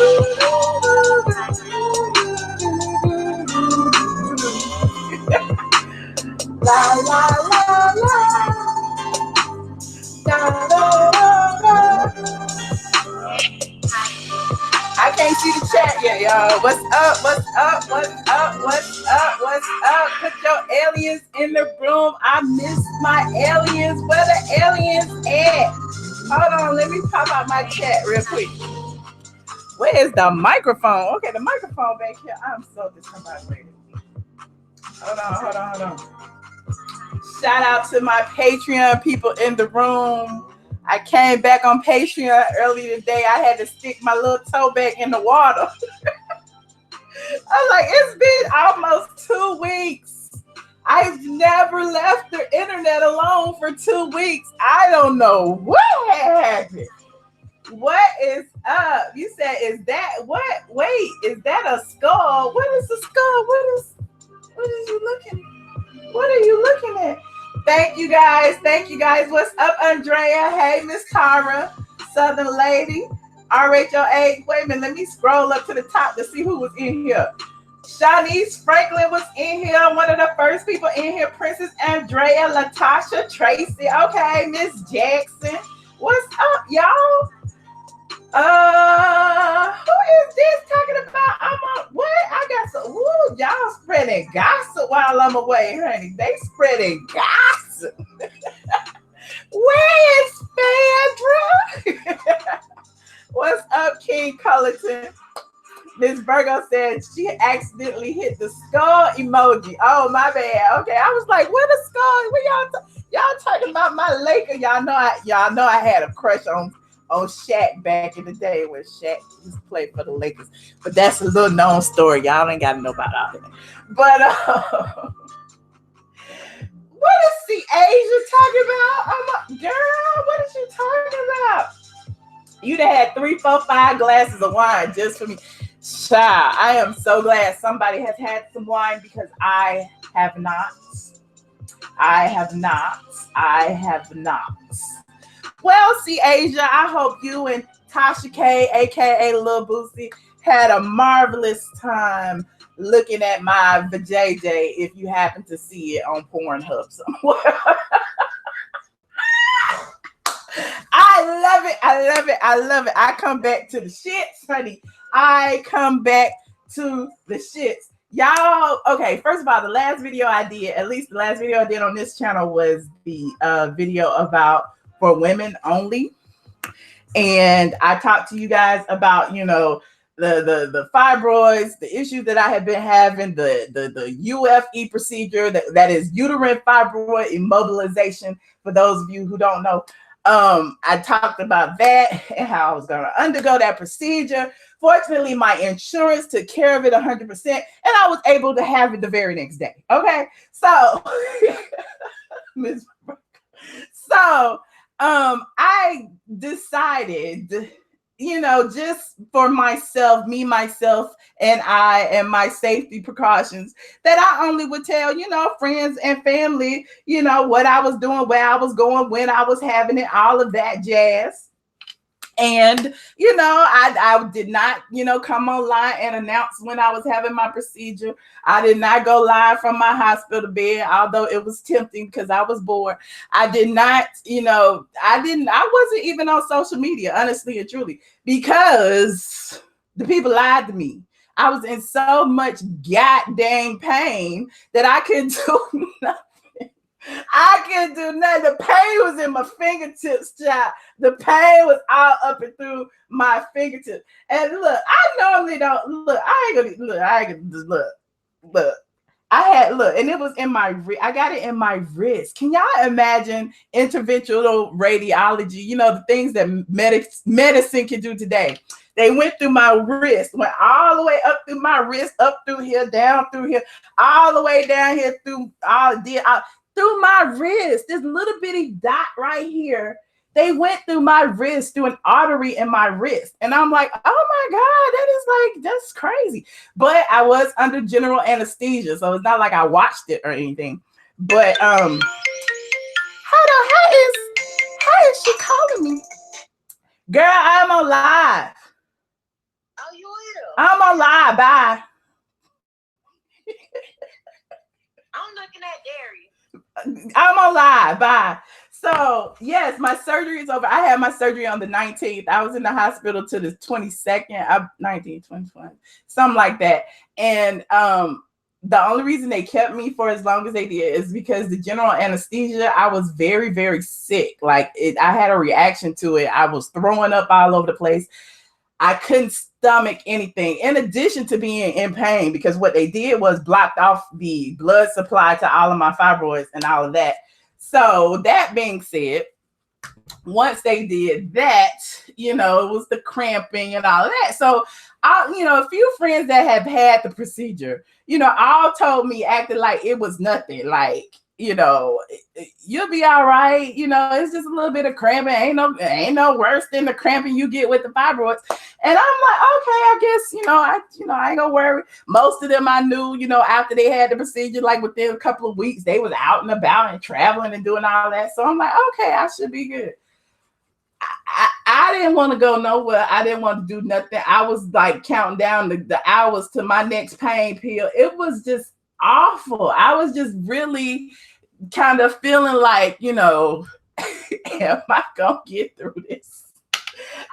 La la la la. Da, da, da, da. I can't see the chat yet, y'all. What's up? What's up? What's up? What's up? What's up? Put your aliens in the room. I miss my aliens. Where the aliens at? Hold on, let me pop out my chat real quick. Where is the microphone? Okay, the microphone back here. I'm so discombobulated. Hold on. Shout out to my Patreon people in the room. I came back on Patreon early today. I had to stick my little toe back in the water. I was like, it's been almost 2 weeks. I've never left the internet alone for 2 weeks. I don't know what happened. What is up? You said, is that what? Wait, is that a skull? What is a skull? What is you looking at? What are you looking at? Thank you guys. Thank you guys. What's up, Andrea? Hey, Miss Tara, Southern Lady. RHOA. Wait a minute. Let me scroll up to the top to see who was in here. Shanice Franklin was in here. One of the first people in here. Princess Andrea, Latasha, Tracy. Okay, Miss Jackson. What's up, y'all? Who is this talking about? I'm on what? I got some. Woo, y'all spreading gossip while I'm away, honey. They spreading gossip. Where is Phaedra? What's up, King Cullerton? Miss Virgo said she accidentally hit the skull emoji. Oh, my bad. Okay, I was like, what a skull? What y'all talking about my Laker? Y'all know I had a crush on Shaq back in the day when Shaq used to play for the Lakers. But that's a little known story. Y'all ain't got to know about all of it. But what is the Asia talking about? Girl, what is you talking about? You'd have had 3, 4, 5 glasses of wine just for me. Child, I am so glad somebody has had some wine because I have not. Well, see, Asia, I hope you and Tasha K, aka Lil Boosie, had a marvelous time looking at my vajayjay if you happen to see it on Pornhub somewhere. I love it. I come back to the shits, honey. I come back to the shits. Y'all, okay, first of all, the last video I did, at least the last video I did on this channel was the video about for women only. And I talked to you guys about, you know, the fibroids, the issues that I have been having, the UFE procedure, that is uterine fibroid immobilization, for those of you who don't know. I talked about that and how I was going to undergo that procedure. Fortunately, my insurance took care of it 100%, and I was able to have it the very next day. Okay, so I decided, you know, just for myself, myself, and I, and my safety precautions, that I only would tell, you know, friends and family, you know, what I was doing, where I was going, when I was having it, all of that jazz. And, you know, I did not, you know, come online and announce when I was having my procedure. I did not go live from my hospital bed, although it was tempting because I was bored. I did not, you know, I wasn't even on social media, honestly and truly, because the people lied to me. I was in so much goddamn pain that I couldn't do nothing. I couldn't do nothing. The pain was in my fingertips, child. The pain was all up and through my fingertips. And look, I normally don't look. I ain't gonna look. And it was in my. I got it in my wrist. Can y'all imagine interventional radiology? You know, the things that medicine can do today. They went through my wrist, went all the way up through my wrist, up through here, down through here, all the way down here through through my wrist, this little bitty dot right here. They went through my wrist, through an artery in my wrist. And I'm like, oh my God, that's crazy. But I was under general anesthesia, so it's not like I watched it or anything. But how is she calling me? Girl, I'm on live. Oh, I'm gonna lie. Bye. I'm looking at Darius. I'm gonna lie. Bye. So yes, my surgery is over. I had my surgery on the 19th. I was in the hospital till the 22nd, 19th, 2020, something like that. And the only reason they kept me for as long as they did is because the general anesthesia, I was very, very sick. Like I had a reaction to it. I was throwing up all over the place. I couldn't stomach anything in addition to being in pain, because what they did was blocked off the blood supply to all of my fibroids and all of that. So that being said, once they did that, it was the cramping and all of that. So a few friends that have had the procedure, all told me, acted like it was nothing. Like, you'll be all right. It's just a little bit of cramping. Ain't no worse than the cramping you get with the fibroids. And I'm like, okay, I guess, I ain't gonna worry. Most of them I knew, after they had the procedure, like within a couple of weeks, they was out and about and traveling and doing all that. So I'm like, okay, I should be good. I didn't want to go nowhere. I didn't want to do nothing. I was like counting down the hours to my next pain pill. It was just awful. I was just really kind of feeling like, am I gonna get through this?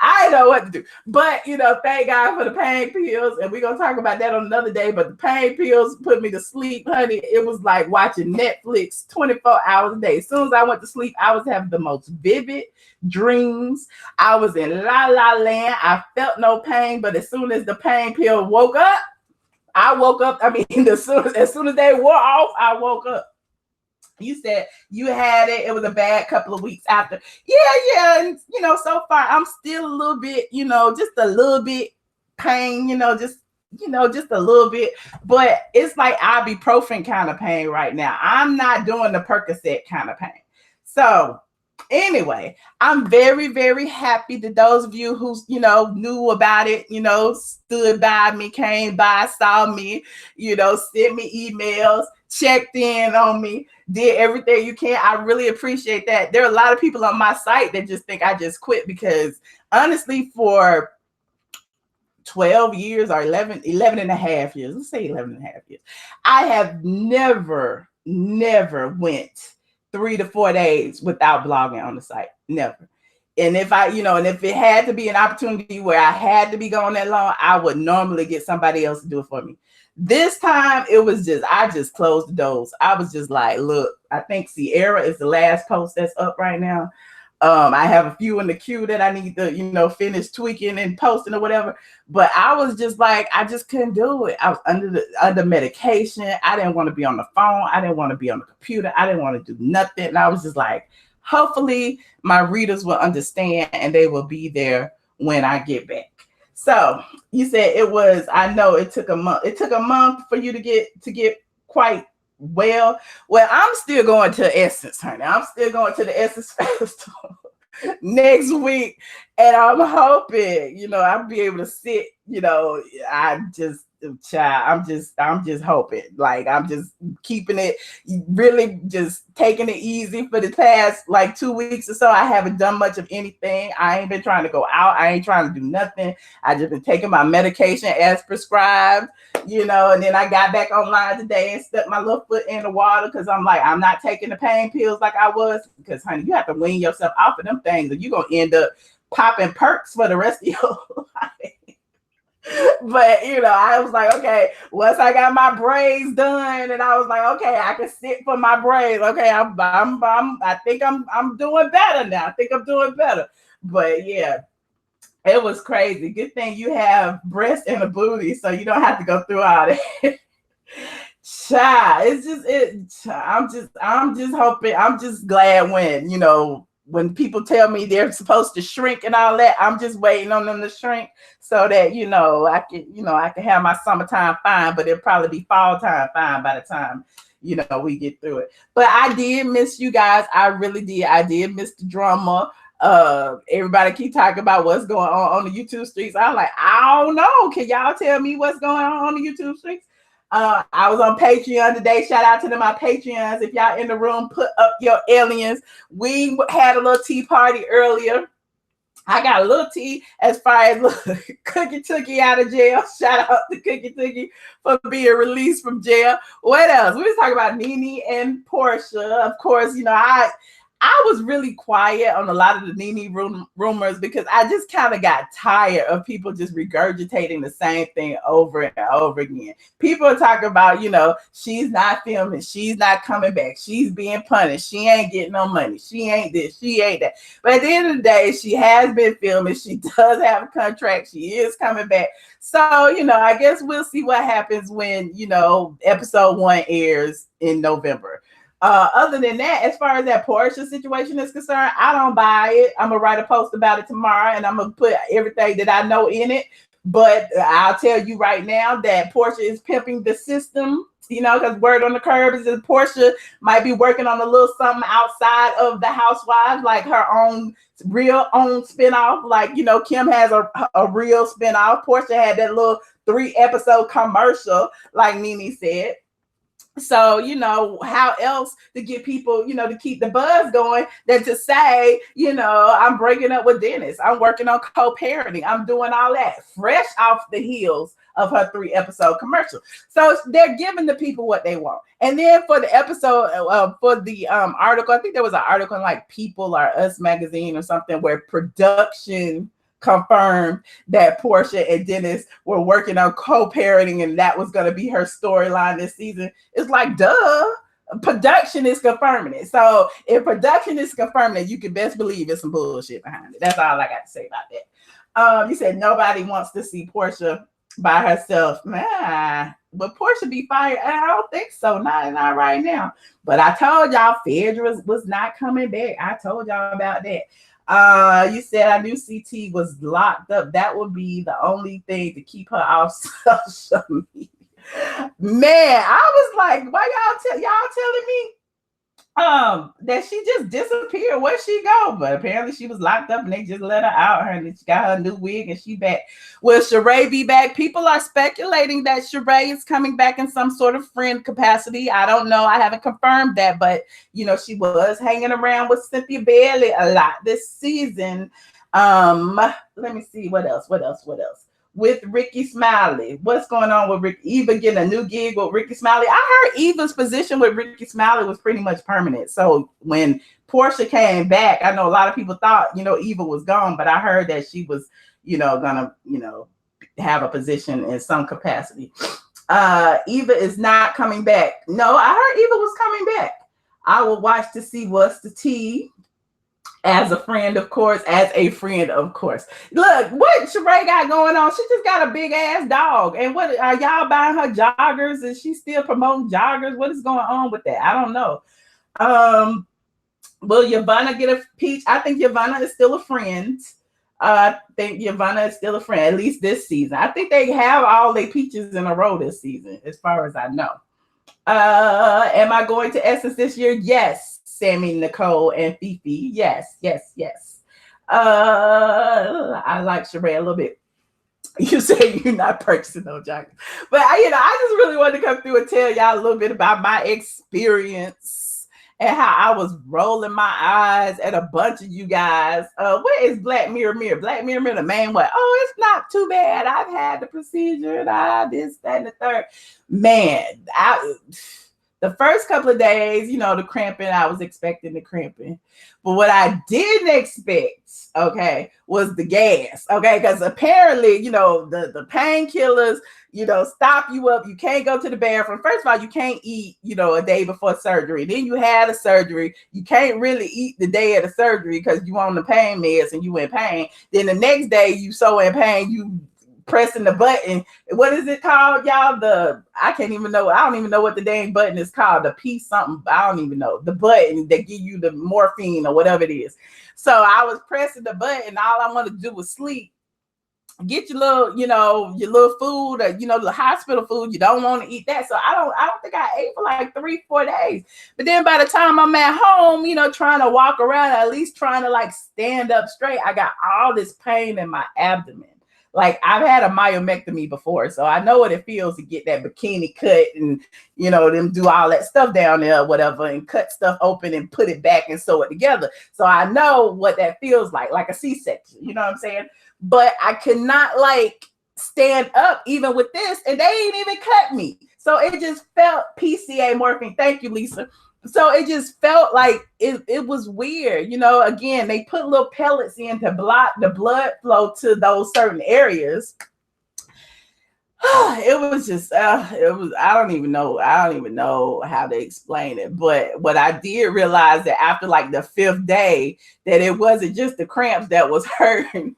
I didn't know what to do. But, thank God for the pain pills. And we're going to talk about that on another day. But the pain pills put me to sleep, honey. It was like watching Netflix 24 hours a day. As soon as I went to sleep, I was having the most vivid dreams. I was in la la land. I felt no pain. But as soon as the pain pill woke up, I woke up. I mean, as soon as they wore off, I woke up. You said you had it. It was a bad couple of weeks after. Yeah. And, so far I'm still a little bit, just a little bit pain, just a little bit. But it's like ibuprofen kind of pain right now. I'm not doing the Percocet kind of pain. So anyway, I'm very, very happy that those of you who, knew about it, stood by me, came by, saw me, sent me emails, checked in on me, did everything you can. I really appreciate that. There are a lot of people on my site that just think I just quit, because honestly, for 12 years or 11 and a half years, let's say 11 and a half years, I have never went 3 to 4 days without blogging on the site. Never. And if if it had to be an opportunity where I had to be going that long, I would normally get somebody else to do it for me. This time it was I just closed the doors. I was just like, look, I think Sierra is the last post that's up right now. I have a few in the queue that I need to, finish tweaking and posting or whatever. But I was just like, I just couldn't do it. I was under medication. I didn't want to be on the phone. I didn't want to be on the computer. I didn't want to do nothing. And I was just like, hopefully my readers will understand and they will be there when I get back. So you said I know it took a month. It took a month for you to get quite well. Well, I'm still going to Essence, honey. I'm still going to the Essence Festival next week. And I'm hoping, I'll be able to sit, I'm just hoping. Like, I'm just keeping it, really just taking it easy for the past like 2 weeks or so. I haven't done much of anything. I ain't been trying to go out. I ain't trying to do nothing. I just been taking my medication as prescribed, and then I got back online today and stuck my little foot in the water, because I'm like, I'm not taking the pain pills like I was, because honey, you have to wean yourself off of them things, or you're gonna end up popping perks for the rest of your life. But I was like, okay, once I got my braids done, and I was like, okay, I can sit for my braids. Okay, I think I'm doing better now. I think I'm doing better. But yeah, it was crazy. Good thing you have breasts and a booty, so you don't have to go through all that. I'm just hoping. I'm just glad when people tell me they're supposed to shrink and all that. I'm just waiting on them to shrink so that I can have my summertime fine, but it'll probably be fall time fine by the time we get through it. But I did miss you guys. I really did. I did miss the drama. Everybody keep talking about what's going on the YouTube streets. I'm like, I don't know. Can y'all tell me what's going on the YouTube streets? I was on Patreon today. Shout out to my Patreons. If y'all in the room, put up your aliens. We had a little tea party earlier. I got a little tea as far as look, Cookie Tookie out of jail. Shout out to Cookie Tookie for being released from jail. What else? We was talking about Nene and Portia. Of course, you know, I was really quiet on a lot of the Nene rumors because I just kind of got tired of people just regurgitating the same thing over and over again. People are talking about, you know, she's not filming, she's not coming back, she's being punished, she ain't getting no money, she ain't this, she ain't that. But at the end of the day, she has been filming, she does have a contract, she is coming back. So, you know, I guess we'll see what happens when, you know, episode 1 airs in November. Other than that, as far as that Portia situation is concerned, I don't buy it. I'm gonna write a post about it tomorrow, and I'm gonna put everything that I know in it. But I'll tell you right now that Portia is pimping the system. You know, because word on the curb is that Portia might be working on a little something outside of the Housewives, like her own real own spinoff. Like, you know, Kim has a real spinoff. Portia had that little 3-episode commercial, like Nene said. So, you know, how else to get people, you know, to keep the buzz going than to say, you know, I'm breaking up with Dennis. I'm working on co-parenting. I'm doing all that fresh off the heels of her 3-episode commercial. So they're giving the people what they want. And then for the episode, for the article, I think there was an article in like People or Us magazine or something where production confirmed that Portia and Dennis were working on co-parenting and that was going to be her storyline this season. It's like, duh, production is confirming it. So if production is confirming it, you can best believe there's some bullshit behind it. That's all I got to say about that. You said nobody wants to see Portia by herself. Nah, but Portia be fired. I don't think so. Not right now. But I told y'all Phaedra was not coming back. I told y'all about that. You said I knew CT was locked up. That would be the only thing to keep her off social media. Man, I was like, why y'all telling me that she just disappeared? Where'd she go? But apparently she was locked up and they just let her out. Her and she got her new wig and she back. Will Sheree be back? People are speculating that Sheree is coming back in some sort of friend capacity. I don't know. I haven't confirmed that, but you know, she was hanging around with Cynthia Bailey a lot this season. Let me see what else. With Ricky Smiley. What's going on with Ricky? Eva getting a new gig with Ricky Smiley. I heard Eva's position with Ricky Smiley was pretty much permanent. So when Portia came back, I know a lot of people thought, you know, Eva was gone, but I heard that she was, you know, gonna, you know, have a position in some capacity. Eva is not coming back. No, I heard Eva was coming back. I will watch to see what's the tea. As a friend, of course. Look, what Sheree got going on? She just got a big ass dog. And what are y'all buying her joggers? Is she still promoting joggers? What is going on with that? I don't know. Will Yvonne get a peach? I think Yvonne is still a friend. At least this season. I think they have all their peaches in a row this season, as far as I know. Am I going to Essence this year? Yes. Sammy, Nicole, and Fifi. Yes. I like Sheree a little bit. You say you're not purchasing no joggers. But I just really wanted to come through and tell y'all a little bit about my experience and how I was rolling my eyes at a bunch of you guys. Where is Black Mirror? Black Mirror, the main one. Oh, it's not too bad. I've had the procedure and this, that, and the third. Man, the first couple of days, you know, the cramping, I was expecting the cramping. But what I didn't expect, okay, was the gas, okay? Because apparently, you know, the painkillers, you know, stop you up. You can't go to the bathroom. First of all, you can't eat, you know, a day before surgery. Then you had a surgery. You can't really eat the day of the surgery because you on the pain meds and you in pain. Then the next day, you so in pain, you pressing the button. What is it called, y'all? I don't even know what the dang button is called. The P something. I don't even know. The button that give you the morphine or whatever it is. So I was pressing the button. All I wanted to do was sleep. Get your little food, or, you know, the hospital food. You don't want to eat that. So I don't think I ate for like 3-4 days. But then by the time I'm at home, you know, trying to walk around, at least trying to like stand up straight, I got all this pain in my abdomen. Like I've had a myomectomy before, so I know what it feels to get that bikini cut and, you know, them do all that stuff down there or whatever and cut stuff open and put it back and sew it together. So I know what that feels like a C-section, you know what I'm saying? But I could not like stand up even with this, and they ain't even cut me. So it just felt PCA morphine. Thank you, Lisa. So it just felt like it was weird. You know, again, they put little pellets in to block the blood flow to those certain areas. It was just, it was, I don't even know how to explain it. But what I did realize that after like the 5th day, that it wasn't just the cramps that was hurting.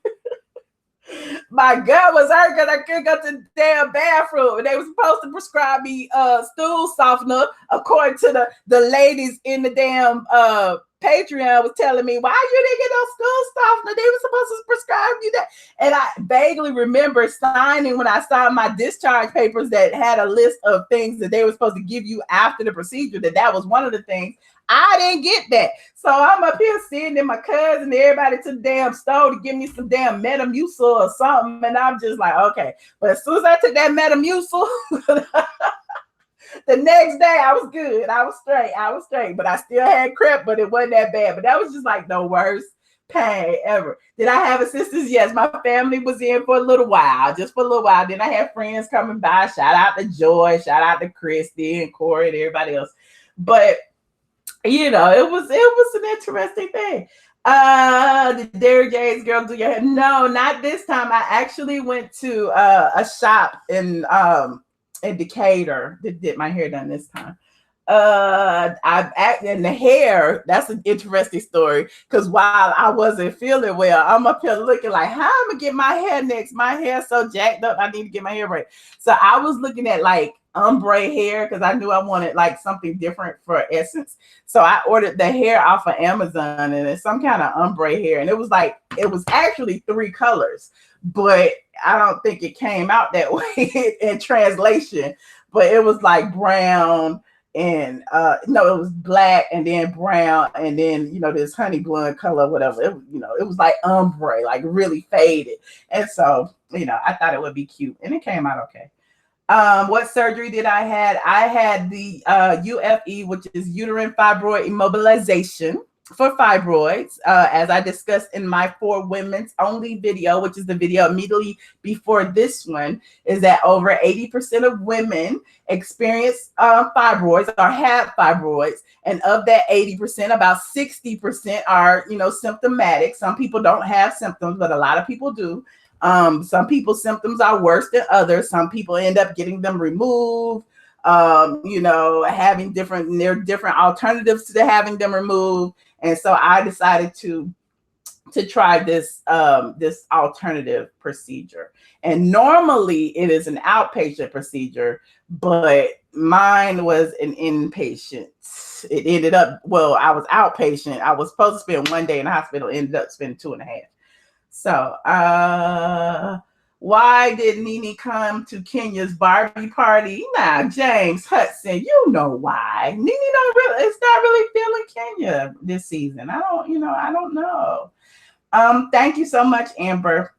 My gut was hurt because I couldn't go to the damn bathroom. And they were supposed to prescribe me stool softener, according to the ladies in the damn Patreon was telling me, why you didn't get no stool softener? They were supposed to prescribe you that. And I vaguely remember signing when I signed my discharge papers that had a list of things that they were supposed to give you after the procedure, that was one of the things. I didn't get that. So I'm up here sending my cousin, everybody to the damn store to give me some damn Metamucil or something. And I'm just like, okay. But as soon as I took that Metamucil, the next day I was good. I was straight. But I still had cramp, but it wasn't that bad. But that was just like the worst pain ever. Did I have assistance? Yes. My family was in for a little while, just for a little while. Then I had friends coming by. Shout out to Joy, shout out to Christy and Corey and everybody else. But you know, it was an interesting thing. The Derry J's girl do your hair? No, not this time. I actually went to a shop in Decatur that did my hair done this time. I've acted in the hair. That's an interesting story because while I wasn't feeling well, I'm up here looking like, how I'm gonna get my hair next? My hair's so jacked up. I need to get my hair right. So I was looking at like ombre hair because I knew I wanted like something different for Essence. So I ordered the hair off of Amazon, and it's some kind of ombre hair, and it was actually 3 colors, but I don't think it came out that way in translation. But it was like brown and no, it was black and then brown and then, you know, this honey blonde color, whatever. It, you know, it was like ombre, like really faded. And so, you know, I thought it would be cute, and it came out okay. What surgery did I had? I had the UFE, which is uterine fibroid immobilization for fibroids. As I discussed in my For Women's Only video, which is the video immediately before this one, is that over 80% of women experience fibroids or have fibroids. And of that 80%, about 60% are, you know, symptomatic. Some people don't have symptoms, but a lot of people do. Some people's symptoms are worse than others. Some people end up getting them removed, you know, there are different alternatives to having them removed. And so I decided to try this this alternative procedure. And normally it is an outpatient procedure, but mine was an inpatient. It ended up, well, I was outpatient. I was supposed to spend 1 day in the hospital, ended up spending 2.5. So, why did Nene come to Kenya's Barbie party? Nah, James Hudson, you know why. Nene it's not really feeling Kenya this season. I don't know. Thank you so much, Amber.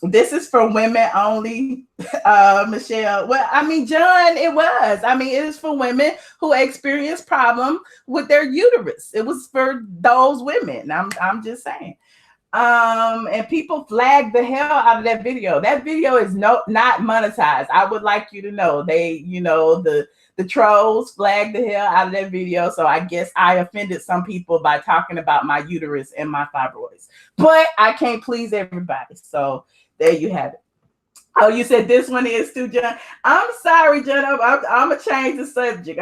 This is for women only, Michelle. Well, I mean, John, it was. I mean, it is for women who experience problem with their uterus. It was for those women. I'm just saying. And people flagged the hell out of that video. That video is not monetized. I would like you to know they, you know, the trolls flagged the hell out of that video. So I guess I offended some people by talking about my uterus and my fibroids, but I can't please everybody. So there you have it. Oh, you said this one is too, John. I'm sorry, John. I'm gonna change the subject.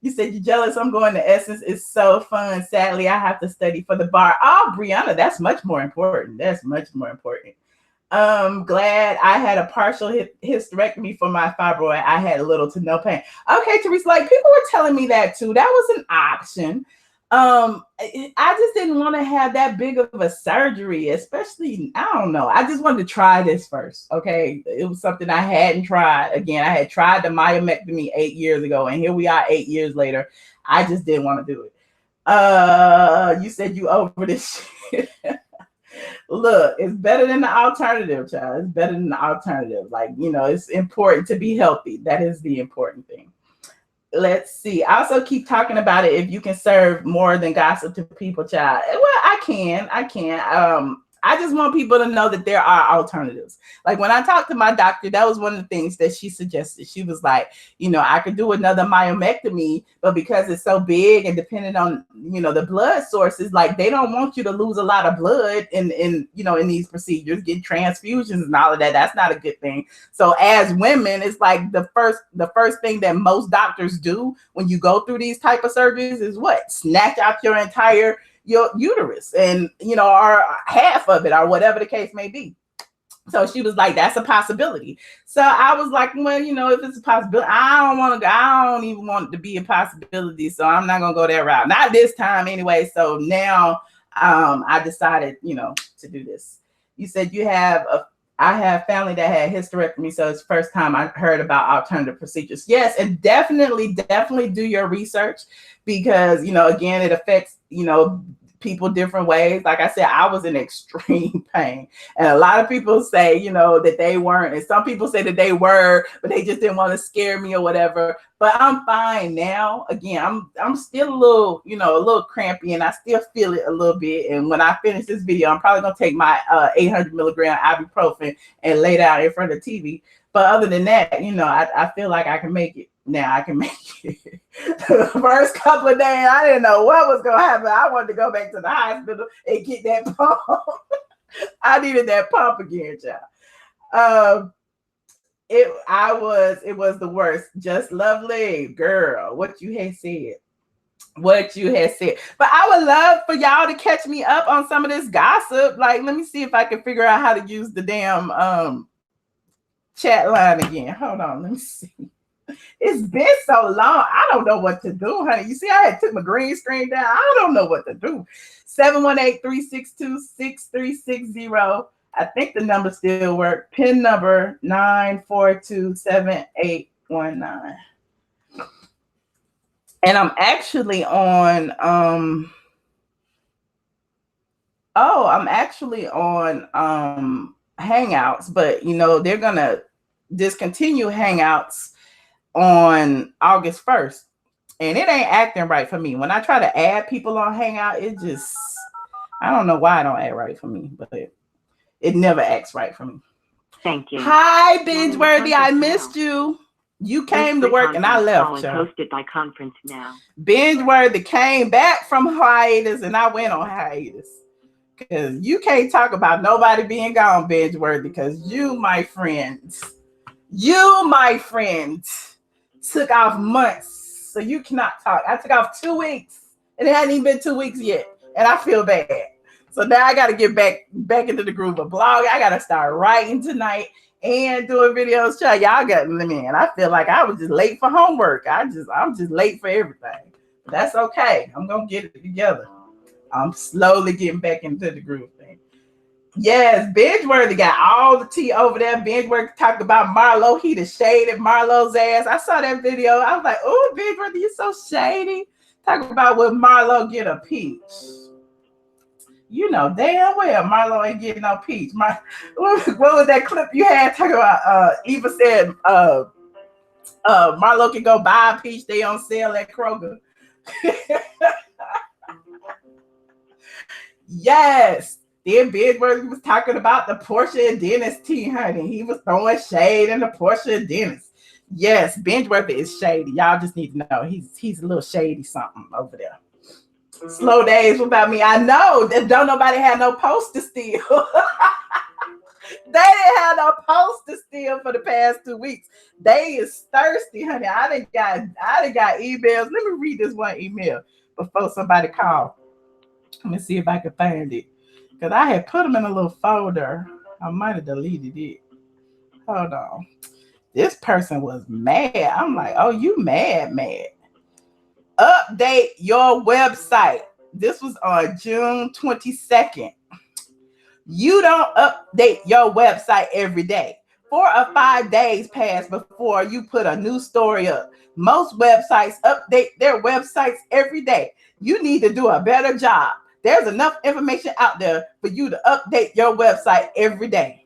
You said you're jealous. I'm going to Essence. It's so fun. Sadly, I have to study for the bar. Oh, Brianna, that's much more important. That's much more important. Glad I had a partial hysterectomy for my fibroid. I had little to no pain. Okay, Teresa, like people were telling me that too. That was an option. I just didn't want to have that big of a surgery, especially, I don't know. I just wanted to try this first. Okay. It was something I hadn't tried. Again, I had tried the myomectomy 8 years ago, and here we are 8 years later. I just didn't want to do it. You said you over this shit. Look, it's better than the alternative, child. It's better than the alternative. Like, it's important to be healthy. That is the important thing. Let's see. I also keep talking about it. If you can serve more than gossip to people, child. Well, I can. I just want people to know that there are alternatives. Like when I talked to my doctor, that was one of the things that she suggested. She was like, I could do another myomectomy, but because it's so big and dependent on, the blood sources, like they don't want you to lose a lot of blood in these procedures, get transfusions and all of that. That's not a good thing. So as women, it's like the first thing that most doctors do when you go through these type of surgeries is what? Snatch out your uterus and or half of it or whatever the case may be. So she was like, that's a possibility. So I was like, well, if it's a possibility, I don't even want it to be a possibility. So I'm not gonna go that route. Not this time anyway. So now I decided, to do this. You said I have family that had hysterectomy, so it's the first time I heard about alternative procedures. Yes, and definitely do your research because, again, it affects, people different ways. Like I said, I was in extreme pain. And a lot of people say, that they weren't. And some people say that they were, but they just didn't want to scare me or whatever. But I'm fine now. Again, I'm still a little crampy and I still feel it a little bit. And when I finish this video, I'm probably going to take my 800 milligram ibuprofen and lay down in front of the TV. But other than that, I feel like I can make it. Now I can make it. The first couple of days, I didn't know what was going to happen. I wanted to go back to the hospital and get that pump. I needed that pump again, child. It was the worst. Just lovely, girl. What you had said. But I would love for y'all to catch me up on some of this gossip. Like, let me see if I can figure out how to use the damn chat line again. Hold on, let me see. It's been so long. I don't know what to do, honey. You see, I had took my green screen down. I don't know what to do. 718-362-6360. I think the number still works. PIN number 9427819. And I'm actually on Hangouts, but they're gonna discontinue Hangouts on August 1st. And it ain't acting right for me. When I try to add people on Hangout, it just, I don't know why it don't act right for me, but it never acts right for me. Thank you. Hi, Bingeworthy. I missed you. You came to work and I left. Hosted by conference now. Bingeworthy came back from hiatus and I went on hiatus. Because you can't talk about nobody being gone, Bingeworthy, because you, my friends, took off months, so you cannot talk. I took off 2 weeks, and it hadn't even been 2 weeks yet, and I feel bad. So now I got to get back into the groove of blogging. I got to start writing tonight and doing videos. Y'all got me, and I feel like I was just late for homework. I'm just late for everything. But that's okay. I'm gonna get it together. I'm slowly getting back into the groove thing. Yes, Bingeworthy got all the tea over there. Bingeworthy talked about Marlo. He the shaded Marlo's ass. I saw that video. I was like, oh, Bingeworthy, you so shady. Talk about what Marlo get a peach. Damn well Marlo ain't getting no peach. What was that clip you had talking about? Eva said Marlo can go buy a peach. They on sale at Kroger. Yes. Then Bingeworthy was talking about the Portia and Dennis tea, honey. He was throwing shade in the Portia and Dennis. Yes, Bingeworthy is shady. Y'all just need to know he's a little shady something over there. Slow days without me. I know that don't nobody have no post to steal. They didn't have no post to steal for the past 2 weeks. They is thirsty, honey. I done got emails. Let me read this one email before somebody called. Let me see if I can find it. Because I had put them in a little folder. I might have deleted it. Hold on. This person was mad. I'm like, oh, you mad. Update your website. This was on June 22nd. You don't update your website every day. 4 or 5 days pass before you put a new story up. Most websites update their websites every day. You need to do a better job. There's enough information out there for you to update your website every day.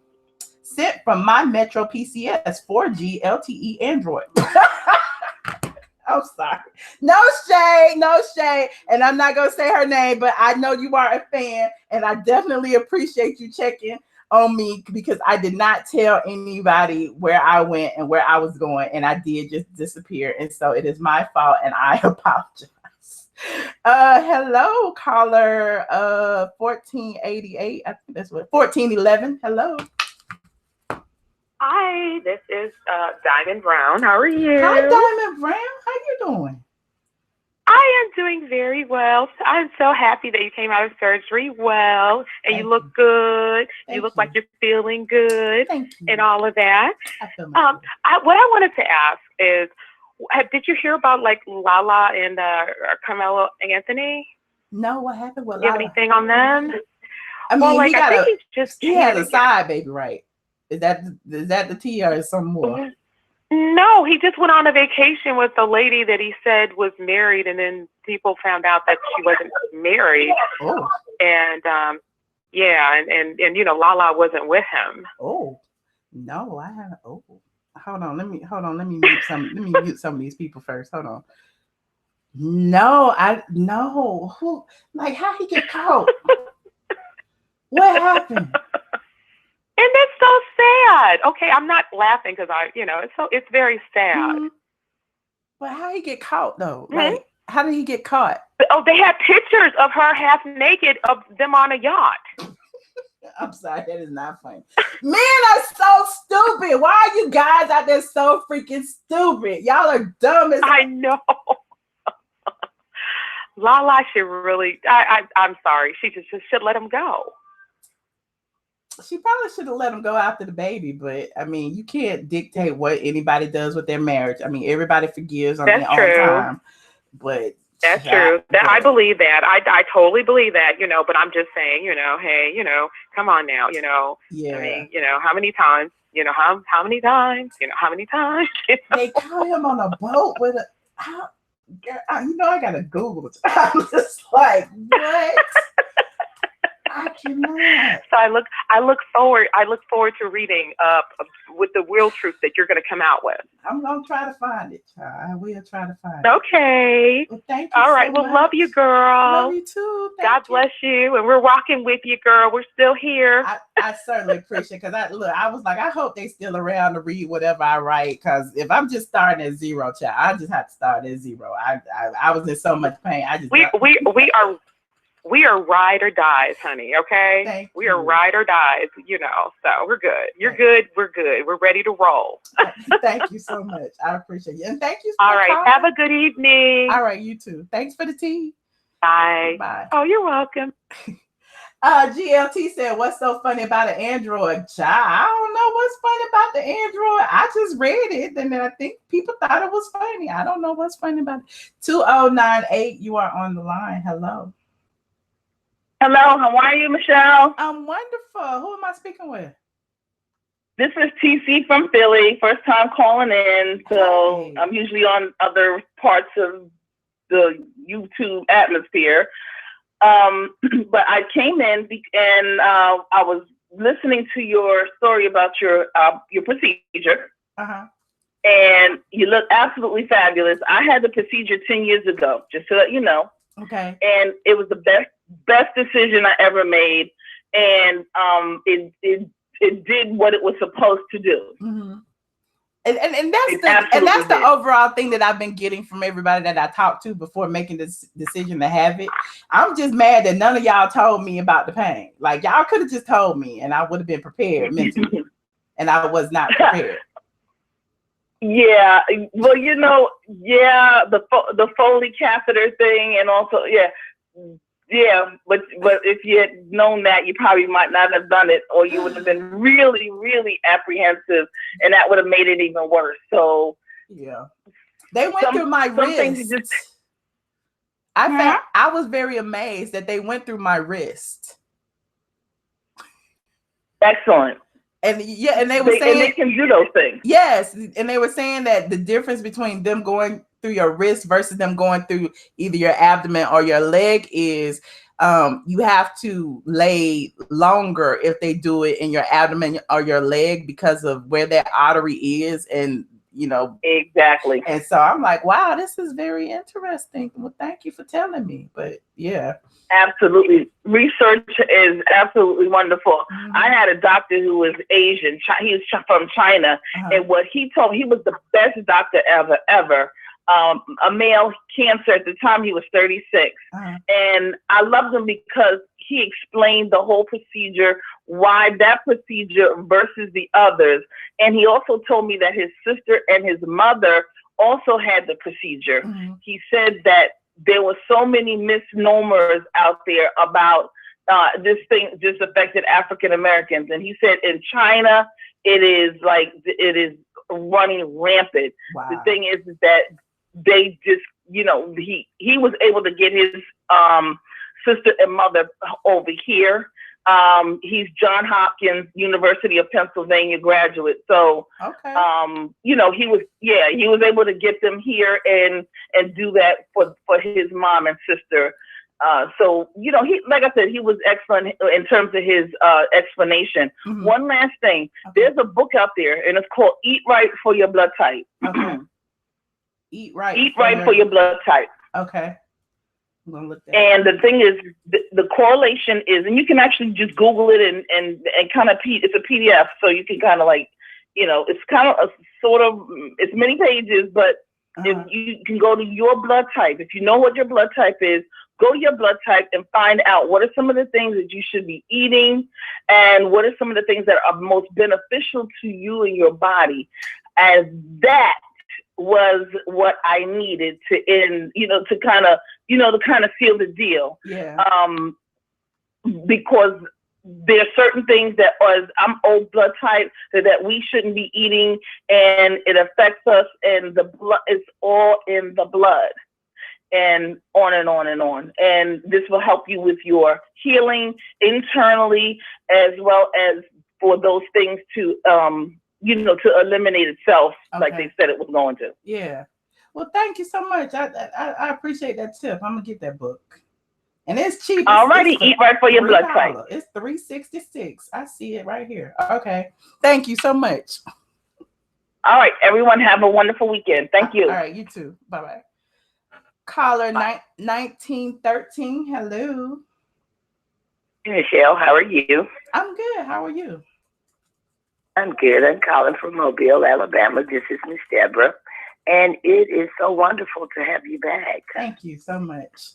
Sent from my Metro PCS 4G LTE Android. I'm sorry. No shade. And I'm not going to say her name, but I know you are a fan, and I definitely appreciate you checking on me because I did not tell anybody where I went and where I was going, and I did just disappear. And so it is my fault, and I apologize. Hello, caller 1488. I think that's what 1411. Hello. Hi, this is Diamond Brown. How are you? Hi, Diamond Brown. How you doing? I am doing very well. I'm so happy that you came out of surgery well, and you look good. You look like you're feeling good, and all of that. What I wanted to ask is, did you hear about like Lala and Carmelo Anthony? No, what happened with Lala? Do you have anything on them? I mean, well, I think he has a side baby, right? Is that the tea or is some more? No, he just went on a vacation with a lady that he said was married, and then people found out that she wasn't married. Oh. And and you know, Lala wasn't with him. Oh. No, I haven't. Oh. Hold on, let me mute some of these people first. Hold on. No. Who, like, how he get caught? What happened? And it's so sad. Okay, I'm not laughing because it's very sad. Mm-hmm. But how he get caught though? Mm-hmm. Like, how did he get caught? Oh, they had pictures of her half naked of them on a yacht. I'm sorry, that is not funny. Men are so stupid. Why are you guys out there so freaking stupid? Y'all are dumb as I know. Lala should really. I'm sorry. She just should let him go. She probably should have let him go after the baby, but I mean, you can't dictate what anybody does with their marriage. I mean, everybody forgives on their own time, but that's true. I believe that. I totally believe that, but I'm just saying, hey, come on now, Yeah. I mean, how many times, how many times, They caught him on a boat with I gotta Google it. I'm just like, what? I cannot. So I look forward to reading with the real truth that you're going to come out with. I'm gonna try to find it, child. I will try to find it. Okay. Well, thank you. All right. So well, love you, girl. Love you too. God bless you. And we're rocking with you, girl. We're still here. I certainly appreciate it because I was like, I hope they still around to read whatever I write. Because if I'm just starting at zero, child, I just have to start at zero. I was in so much pain. We are ride or dies, honey, okay? We are ride or dies, so we're good. You're good. We're good. We're ready to roll. Thank you so much. I appreciate you. And thank you. All right. Calling. Have a good evening. All right. You too. Thanks for the tea. Bye. Bye. Oh, you're welcome. GLT said, what's so funny about an Android? Child, I don't know what's funny about the Android. I just read it, and then I think people thought it was funny. I don't know what's funny about it. 2098, you are on the line. Hello. Hello, how are you, Michelle? I'm wonderful. Who am I speaking with? This is TC from Philly. First time calling in, so I'm usually on other parts of the YouTube atmosphere. But I came in and I was listening to your story about your procedure. Uh-huh. And you look absolutely fabulous. I had the procedure 10 years ago, just so that you know. Okay. And it was the best decision I ever made, and it did what it was supposed to do. Mm-hmm. And that's the overall thing that I've been getting from everybody that I talked to before making this decision to have it. I'm just mad that none of y'all told me about the pain. Like, y'all could have just told me, and I would have been prepared mentally, and I was not prepared. Yeah, well, the Foley catheter thing, and also, but if you had known that, you probably might not have done it, or you would have been really, really apprehensive, and that would have made it even worse. So, yeah, they went through my wrist. I was very amazed that they went through my wrist. Excellent. And they were saying they can do those things. Yes, and they were saying that the difference between them going through your wrist versus them going through either your abdomen or your leg is you have to lay longer if they do it in your abdomen or your leg because of where that artery is, and exactly. And so I'm like, wow, this is very interesting. Well, thank you for telling me. But yeah, absolutely, research is absolutely wonderful. I had a doctor who was Asian. He was from China, and what he told me, he was the best doctor ever. A male cancer at the time, he was 36. And I loved him because he explained the whole procedure, why that procedure versus the others. And he also told me that his sister and his mother also had the procedure. He said that there were so many misnomers out there about this thing just affected African Americans. And he said in China, it is running rampant. Wow. The thing is that they just, he was able to get his sister and mother over here. He's Johns Hopkins University of Pennsylvania graduate. So, he was able to get them here and do that for his mom and sister. So, he, like I said, he was excellent in terms of his explanation. One last thing, there's a book out there and it's called Eat Right for Your Blood Type. Eat right for your blood type. Okay. I'm gonna look that and the thing is, the correlation is, and you can actually just Google it and kind of, it's a PDF, so you can kind of it's kind of a sort of, it's many pages, but if you can go to your blood type, if you know what your blood type is, go to your blood type and find out what are some of the things that you should be eating and what are some of the things that are most beneficial to you and your body. As that was what I needed to end, to kind of seal the deal. Yeah. Because there are certain things that I'm O blood type that we shouldn't be eating, and it affects us, and the blood is all in the blood, and on and on and on. And this will help you with your healing internally, as well as for those things to to eliminate itself, like they said it was going to. Yeah. Well, thank you so much. I appreciate that tip. I'm gonna get that book, and it's cheap. Alrighty, Eat Right for Your Blood Type. It's $3.66. I see it right here. Okay. Thank you so much. All right, everyone, have a wonderful weekend. Thank you. All right, you too. Bye bye. Caller 1913. Hello. Michelle, how are you? I'm good. How are you? I'm good. I'm calling from Mobile, Alabama. This is Miss Deborah, and it is so wonderful to have you back. Thank you so much.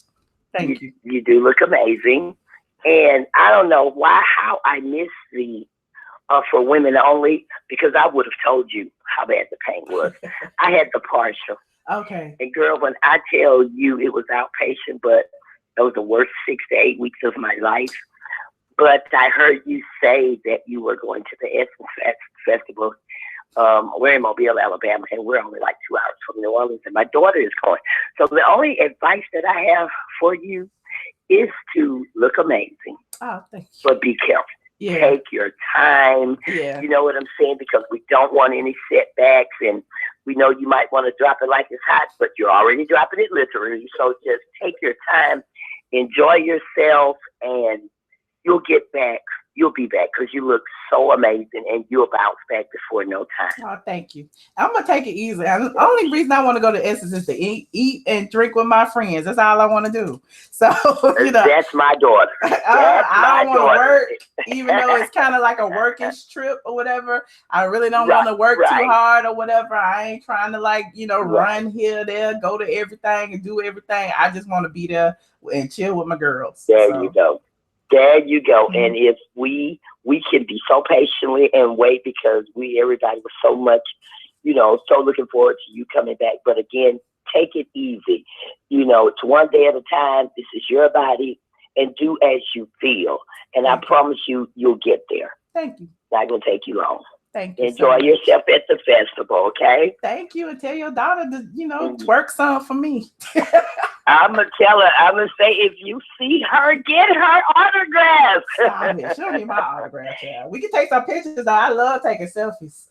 Thank you. You do look amazing, and I don't know how I missed the for women only, because I would have told you how bad the pain was. I had the partial. Okay. And girl, when I tell you it was outpatient, but it was the worst 6 to 8 weeks of my life. But I heard you say that you were going to the Essence Festival. We're in Mobile, Alabama, and we're only like 2 hours from New Orleans, and my daughter is going. So the only advice that I have for you is to look amazing. Oh, thank you. But be careful. Yeah. Take your time. Yeah. You know what I'm saying? Because we don't want any setbacks, and we know you might want to drop it like it's hot, but you're already dropping it literally. So just take your time, enjoy yourself, and you'll get back. You'll be back because you look so amazing, and you'll bounce back before no time. Oh, thank you. I'm going to take it easy. The only reason I want to go to Essence is to eat and drink with my friends. That's all I want to do. So, That's my daughter. I don't want to work, even though it's kind of like a workish trip or whatever. I really don't want to work too hard or whatever. I ain't trying to run here, there, go to everything and do everything. I just want to be there and chill with my girls. There you go. There you go. Mm-hmm. And if we can be so patiently and wait, because everybody was so much, so looking forward to you coming back. But again, take it easy. It's one day at a time. This is your body, and do as you feel. And I promise you, you'll get there. Thank you. It's not going to take you long. Thank you. Enjoy yourself at the festival, okay? Thank you. And tell your daughter to, twerk some for me. I'm going to tell her, I'm going to say, if you see her, get her autograph. Stop it. She don't need my autograph, child. We can take some pictures, though. I love taking selfies.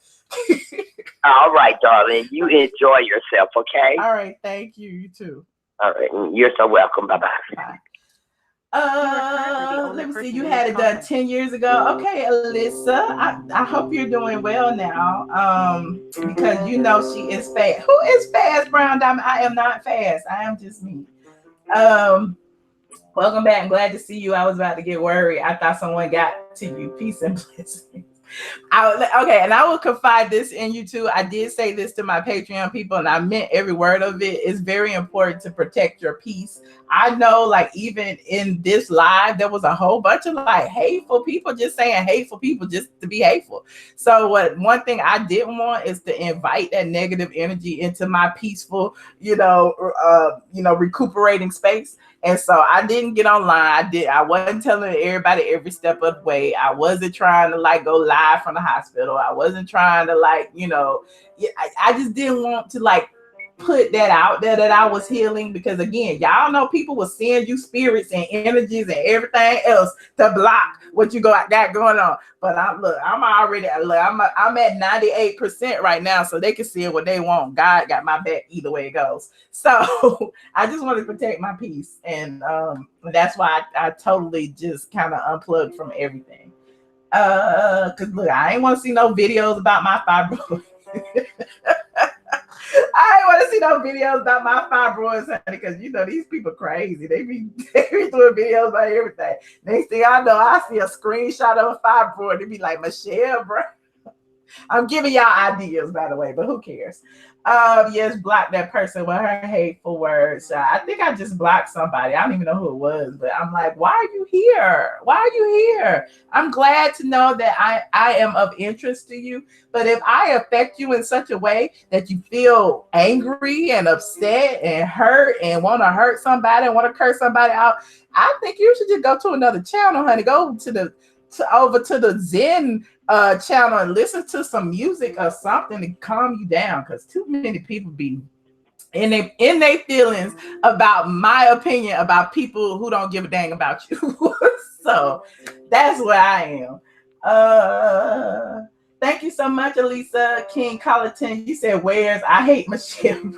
All right, darling. You enjoy yourself, okay? All right. Thank you. You too. All right. You're so welcome. Bye-bye. Bye. Let me see. You had it done 10 years ago. Okay, Alyssa. I hope you're doing well now. Because you know she is fast. Who is fast, Brown Diamond? I am not fast. I am just me. Welcome back. I'm glad to see you. I was about to get worried. I thought someone got to you. Peace and blessings. Okay, and I will confide this in you too. I did say this to my Patreon people, and I meant every word of it. It's very important to protect your peace. I know, like, even in this live, there was a whole bunch of like hateful people just saying hateful people just to be hateful. So one thing I didn't want is to invite that negative energy into my peaceful, recuperating space. And so I didn't get online. I wasn't telling everybody every step of the way. I wasn't trying to like go live from the hospital. I wasn't trying to like, I just didn't want to like put that out there that I was healing, because again, y'all know people will send you spirits and energies and everything else to block what you got going on. But I'm at 98% right now, so they can see what they want. God got my back either way it goes. So I just want to protect my peace, and that's why I totally just kind of unplugged from everything. Cause look, I ain't want to see no videos about my fibroids. I ain't want to see no videos about my fibroids, honey, because these people crazy. They be doing videos about everything. Next thing I know, I see a screenshot of a fibroid. They be like, Michelle, bro. I'm giving y'all ideas, by the way, but who cares? Yes, block that person with her hateful words. I think I just blocked somebody. I don't even know who it was, but I'm like, why are you here? Why are you here? I'm glad to know that I am of interest to you. But if I affect you in such a way that you feel angry and upset and hurt and want to hurt somebody and want to curse somebody out, I think you should just go to another channel, honey. Go over to the Zen channel and listen to some music or something to calm you down, because too many people be in their feelings about my opinion about people who don't give a dang about you. So that's where I am. Thank you so much, Elisa King Colleton. You said where's I hate Michelle.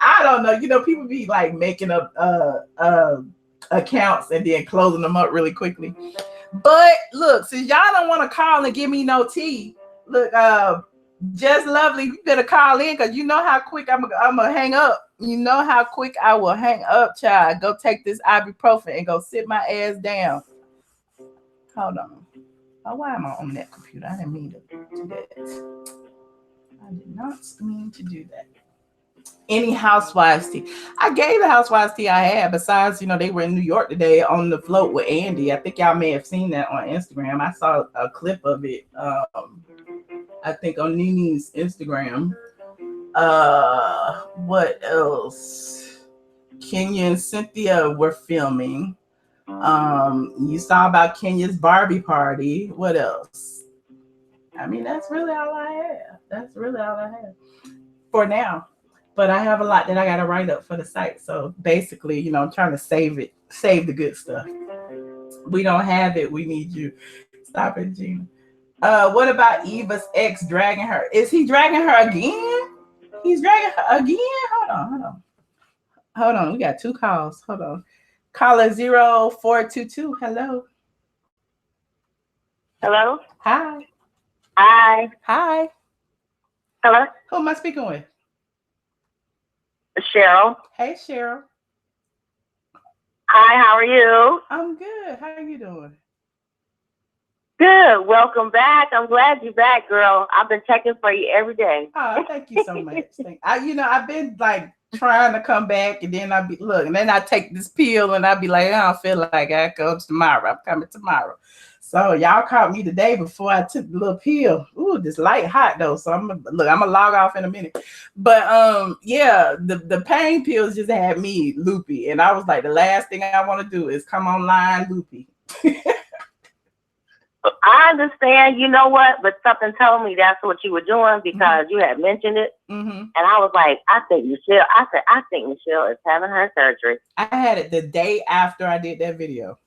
I don't know. People be like making up accounts and then closing them up really quickly. But look, since y'all don't want to call and give me no tea, look, Just Lovely, you better call in, because you know how quick I'm gonna hang up. You know how quick I will hang up, child. Go take this ibuprofen and go sit my ass down. Hold on. Oh, why am I on that computer? I didn't mean to do that. I did not mean to do that. Any housewives tea? I gave the housewives tea I had. Besides, they were in New York today on the float with Andy. I think y'all may have seen that on Instagram. I saw a clip of it. I think on Nini's Instagram. What else? Kenya and Cynthia were filming. You saw about Kenya's Barbie party. What else? I mean, that's really all I have for now. But I have a lot that I got to write up for the site. So basically, I'm trying to save the good stuff. We don't have it. We need you. Stop it, Gina. What about Eva's ex dragging her? Is he dragging her again? He's dragging her again? Hold on. We got 2 calls. Hold on. Caller 0422. Hello. Hello. Hi. Hi. Hi. Hello. Who am I speaking with? Cheryl. Hey, Cheryl. Hi, how are you? I'm good. How are you doing? Good. Welcome back. I'm glad you're back, girl. I've been checking for you every day. Oh, thank you so much. I've been like trying to come back, and then and then I take this pill and I'd be like, I don't feel like I go tomorrow. I'm coming tomorrow. So y'all caught me the day before I took the little pill. Ooh, this light hot though. So I'm gonna log off in a minute. But yeah, the pain pills just had me loopy. And I was like, the last thing I want to do is come online loopy. I understand, you know what, but something told me that's what you were doing, because you had mentioned it. And I was like, I think Michelle is having her surgery. I had it the day after I did that video.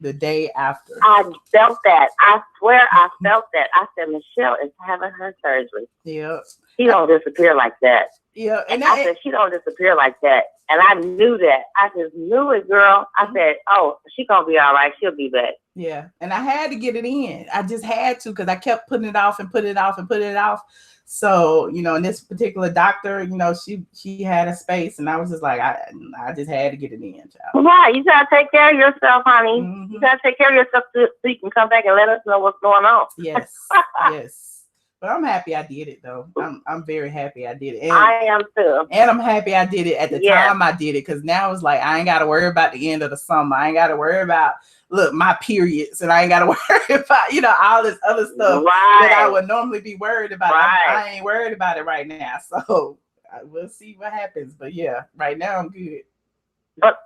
The day after. I felt that. I swear I felt that. I said, Michelle is having her surgery. Yeah. She don't disappear like that. Yeah. And I said, she don't disappear like that. And I knew that. I just knew it, girl. I said, oh, she gonna be all right. She'll be back. Yeah. And I had to get it in. I just had to, because I kept putting it off and put it off and put it off. So, you know, and this particular doctor, you know, she had a space, and I was just like, I just had to get it in, child. Right. You gotta take care of yourself, honey. You gotta take care of yourself so you can come back and let us know what's going on. Yes. Yes. But I'm happy I did it, though. I'm very happy I did it. And, I am too. And I'm happy I did it at the time I did it, because now it's like I ain't got to worry about the end of the summer. I ain't got to worry about, my periods, and I ain't got to worry about, you know, all this other stuff that I would normally be worried about. I ain't worried about it right now. So we'll see what happens. But yeah, right now I'm good. But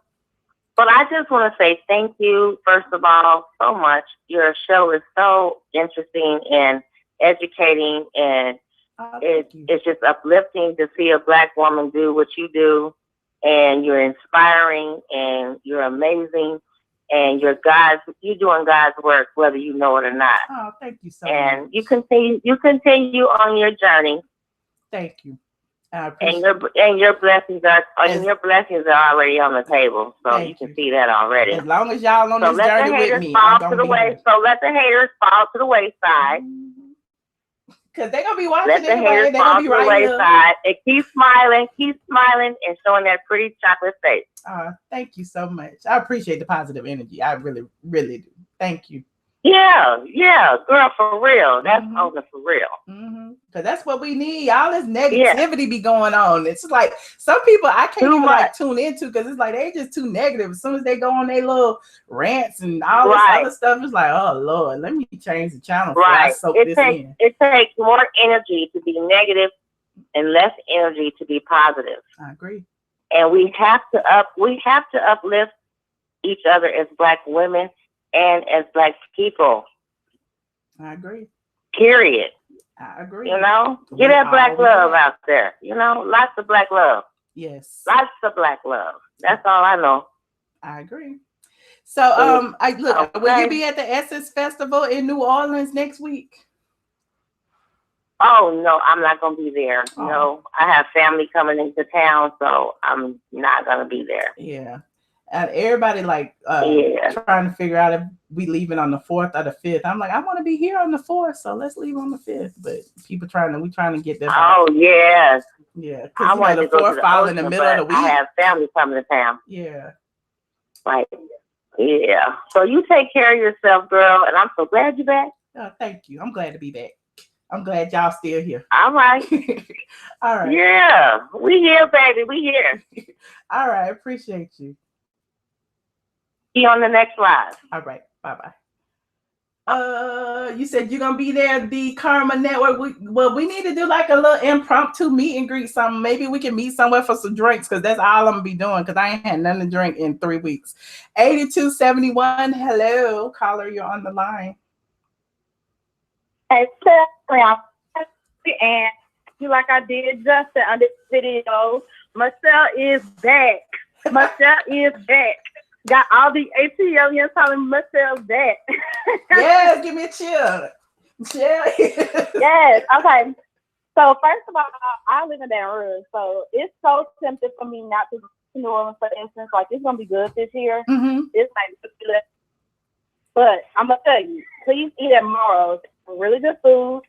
I just want to say thank you, first of all, so much. Your show is so interesting and educating, and it's just uplifting to see a Black woman do what you do, and you're inspiring, and you're amazing, and you're doing God's work whether you know it or not. Oh, thank you so much. And you continue on your journey. Thank you. And your blessings are already on the table, so you can see that already. As long as y'all on this journey with me, I'm gonna be here. So let the haters fall to the wayside. Because they're going to be watching it anyway. They're going to be right here. And keep smiling, and showing that pretty chocolate face. Thank you so much. I appreciate the positive energy. I really, really do. Thank you. Yeah, girl, for real. That's over for real. Because that's what we need. All this negativity be going on. It's like some people I can't even like tune into, because it's like they just too negative. As soon as they go on their little rants and all this other stuff, it's like, oh Lord, let me change the channel. It takes more energy to be negative and less energy to be positive. I agree. And we have to uplift each other as Black women and as Black people. I agree. Period. I agree. You know, get that Black love out there. You know, lots of Black love. Yes. Lots of Black love. That's all I know. I agree. So, will you be at the Essence Festival in New Orleans next week? Oh no, I'm not gonna be there. Oh. No, I have family coming into town, so I'm not gonna be there. Yeah. And everybody trying to figure out if we leaving on the 4th or the 5th. I'm like, I want to be here on the 4th, so let's leave on the 5th. But people we trying to get that. Oh yes. Yeah. I want the 4th fall in the middle of the week. I have family coming to town. Yeah. Like, yeah. So you take care of yourself, girl, and I'm so glad you're back. Oh, thank you. I'm glad to be back. I'm glad y'all still here. All right. All right. Yeah. We here, baby. We here. All right. Appreciate you. See you on the next live. All right. Bye-bye. You said you're gonna be there at the Karma Network. We need to do like a little impromptu meet and greet something. Maybe we can meet somewhere for some drinks, because that's all I'm gonna be doing, because I ain't had nothing to drink in 3 weeks. 8271. Hello, caller, you're on the line. Hey, and you like I did Justin on this video. Michelle is back. Michelle is back. Got all the ATLiens telling Michelle back. Yes, give me a chill. Michelle. Yes, okay. So first of all, I live in Baton Rouge, so it's so tempting for me not to go to New Orleans, for instance. Like, it's gonna be good this year. It's like, but I'm gonna tell you, please eat at Morrow's. Really good food.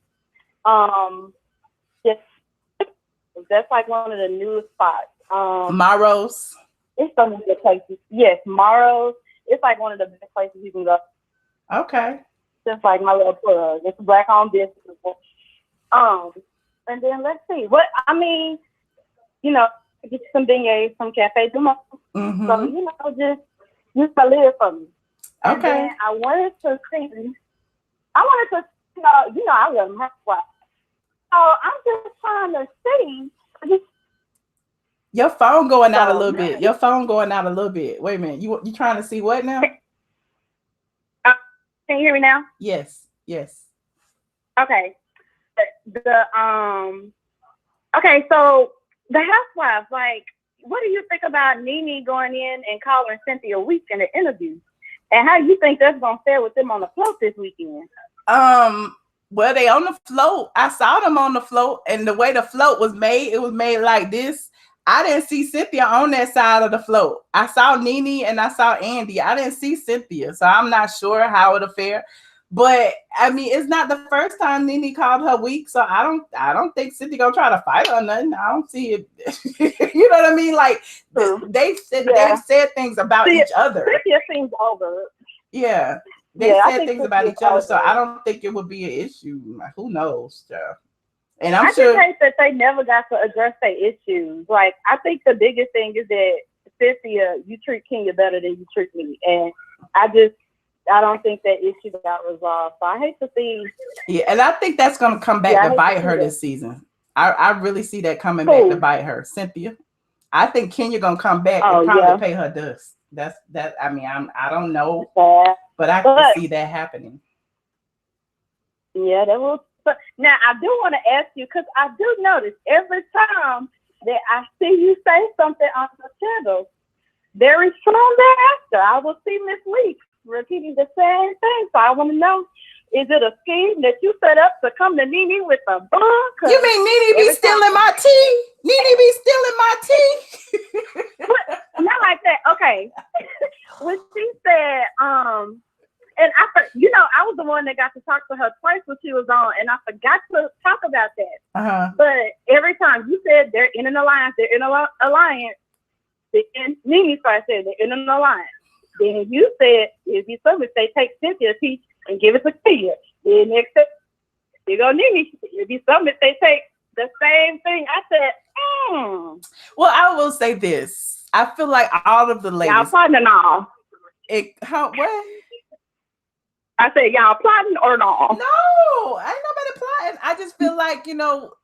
That's like one of the newest spots. Morrow's. It's so many good places. Yes, Morrow's. It's like one of the best places you can go. Okay. Just like my little plug. It's Black-owned business. And then let's see. You know, get some beignets from Cafe Du Monde. So, you know, just a little for me. Okay. And then I wanted to see, you know, I love my wife. So I'm just trying to see. Your phone going out a little bit. Your phone going out a little bit. Wait a minute. You trying to see what now? Can you hear me now? Yes. Yes. Okay. Okay, so the housewives, like, what do you think about Nene going in and calling Cynthia Week in the interview? And how do you think that's gonna fare with them on the float this weekend? Well, they on the float. I saw them on the float, and the way the float was made, it was made like this. I didn't see Cynthia on that side of the float. I saw Nene and I saw Andy. I didn't see Cynthia, so I'm not sure how it'll fare. But I mean, it's not the first time Nene called her weak, so I don't think Cynthia gonna try to fight her or nothing. I don't see it. You know what I mean? Like they've said things about each other. Cynthia seems over. Yeah, they said things about each other, so I don't think it would be an issue. Who knows, Jeff? And I just hate that they never got to address their issues. Like, I think the biggest thing is that Cynthia, you treat Kenya better than you treat me, and I don't think that issue got resolved. So I hate to see. Yeah, and I think that's gonna come back to bite her this season. I really see that coming back to bite her, Cynthia. I think Kenya gonna come back and probably pay her dust. That's that. I mean, I don't know, but I can see that happening. Yeah, that will. But now I do want to ask you, because I do notice every time that I see you say something on the channel, very soon thereafter, I will see Miss Lee repeating the same thing. So I want to know, is it a scheme that you set up to come to Nene with a bun? You mean Nene be stealing my tea? Nene be stealing my tea? Not like that. Okay. When she said, and I was the one that got to talk to her twice when she was on, and I forgot to talk about that. But every time you said they're in an alliance, Nene started saying they're in an alliance. Then you said, if you if they take Cynthia's teach and give it to Tia. Then next step, you go Nene. If you if they take the same thing. I said, Well, I will say this. I feel like all of the ladies. Y'all plotting all. What? I said, y'all plotting or not? No, ain't nobody plotting. I just feel like,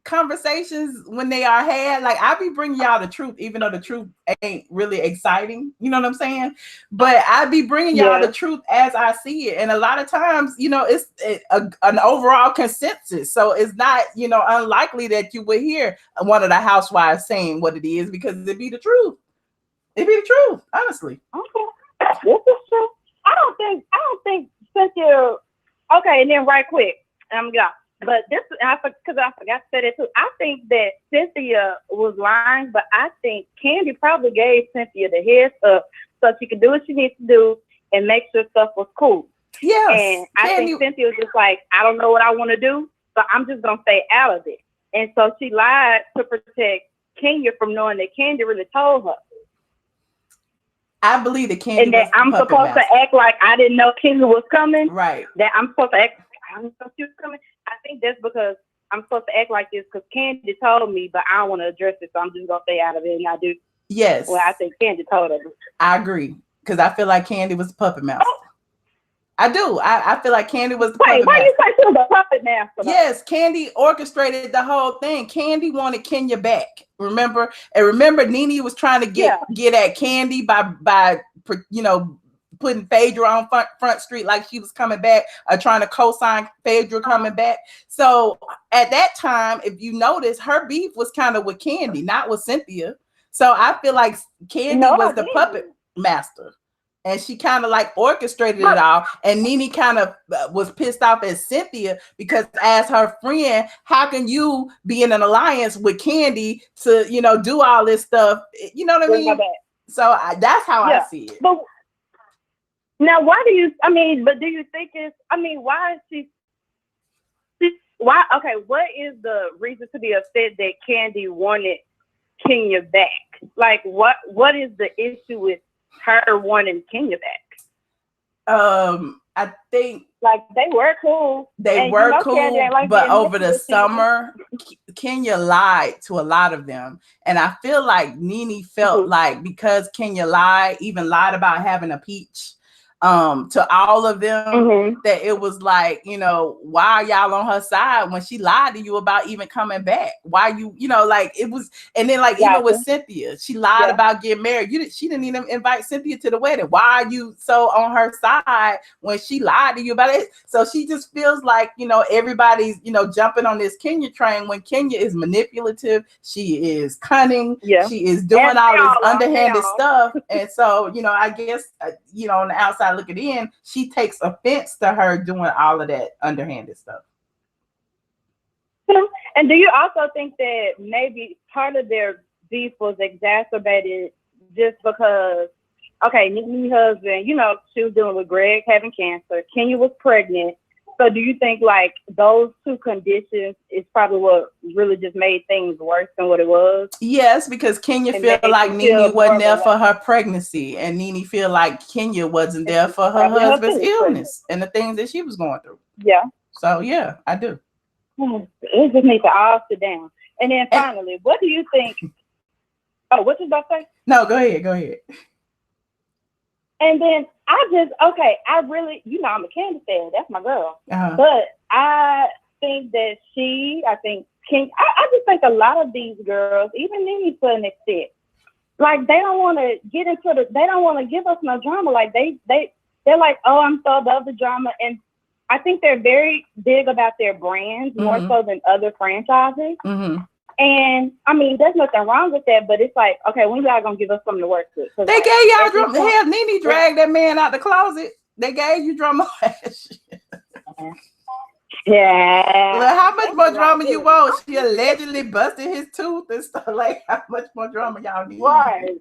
conversations when they are had, like I be bringing y'all the truth, even though the truth ain't really exciting. You know what I'm saying? But I be bringing y'all the truth as I see it. And a lot of times, it's an overall consensus. So it's not, unlikely that you would hear one of the housewives saying what it is, because it'd be the truth. It'd be the truth, honestly. Okay. This is true. I don't think Cynthia. Okay, and then right quick, I'm gonna. But this, because I forgot to say that too. I think that Cynthia was lying, but I think Candy probably gave Cynthia the heads up so she could do what she needs to do and make sure stuff was cool. Yes. And I think Cynthia was just like, I don't know what I want to do, so I'm just gonna stay out of it. And so she lied to protect Kenya from knowing that Candy really told her. I believe that Candy and that I'm supposed to act like I didn't know Kenya was coming. Right. That I'm supposed to act I didn't know she was coming. I think that's because I'm supposed to act like this because Candy told me, but I don't want to address it, so I'm just gonna stay out of it. And I do. Yes. Well, I think Candy told her. I agree, because I feel like Candy was a puppet master. I do. I feel like Candy was the puppet master. Why you say she was a puppet master? Yes, Candy orchestrated the whole thing. Candy wanted Kenya back. Remember? And remember, Nene was trying to get at Candy by putting Phaedra on front street like she was coming back, or trying to co-sign Phaedra coming back. So at that time, if you notice, her beef was kind of with Candy, not with Cynthia. So I feel like Candy was the puppet master. And she kind of like orchestrated it all. And Nene kind of was pissed off at Cynthia because, as her friend, how can you be in an alliance with Candy to, do all this stuff? You know what I mean? So that's how I see it. But now, why do you? But do you think it's? Why is she? Why? Okay, what is the reason to be upset that Candy wanted Kenya back? Like, what is the issue with her wanting Kenya back? I think like they were cool. They were cool, but over the summer, Kenya lied to a lot of them, and I feel like Nene felt like because Kenya lied about having a peach. To all of them, that it was like, why are y'all on her side when she lied to you about even coming back? Why like it was, and then like even with Cynthia, she lied about getting married. She didn't even invite Cynthia to the wedding. Why are you so on her side when she lied to you about it? So she just feels like everybody's jumping on this Kenya train when Kenya is manipulative. She is cunning. She is doing all this underhanded stuff, and so I guess on the outside looking in, she takes offense to her doing all of that underhanded stuff. And do you also think that maybe part of their beef was exacerbated just because, okay, Nini's husband, you know, she was dealing with Greg having cancer. Kenya was pregnant. So do you think like those two conditions is probably what really just made things worse than what it was? Yes, because Kenya feel like Nene wasn't there for her pregnancy, and Nene feel like Kenya wasn't there for her husband's illness and the things that she was going through. Yeah. So yeah, I do. It just needs to all sit down. And then finally, what do you think? Oh, what you about to say? No, go ahead. And then I really, you know, I'm a Candace fan. That's my girl. But I think that I just think a lot of these girls, even Nene to an extent, like they don't want to get into they don't want to give us no drama. Like they're like, oh, I'm so above the drama. And I think they're very big about their brands more so than other franchises. And I mean, there's nothing wrong with that, but it's like, okay, when y'all gonna give us something to work with? They like, gave y'all drama. Hell, Nene dragged that man out the closet. They gave you drama. Yeah. Well, how much more drama you want? She allegedly busted his tooth and stuff. Like, how much more drama y'all need? Right.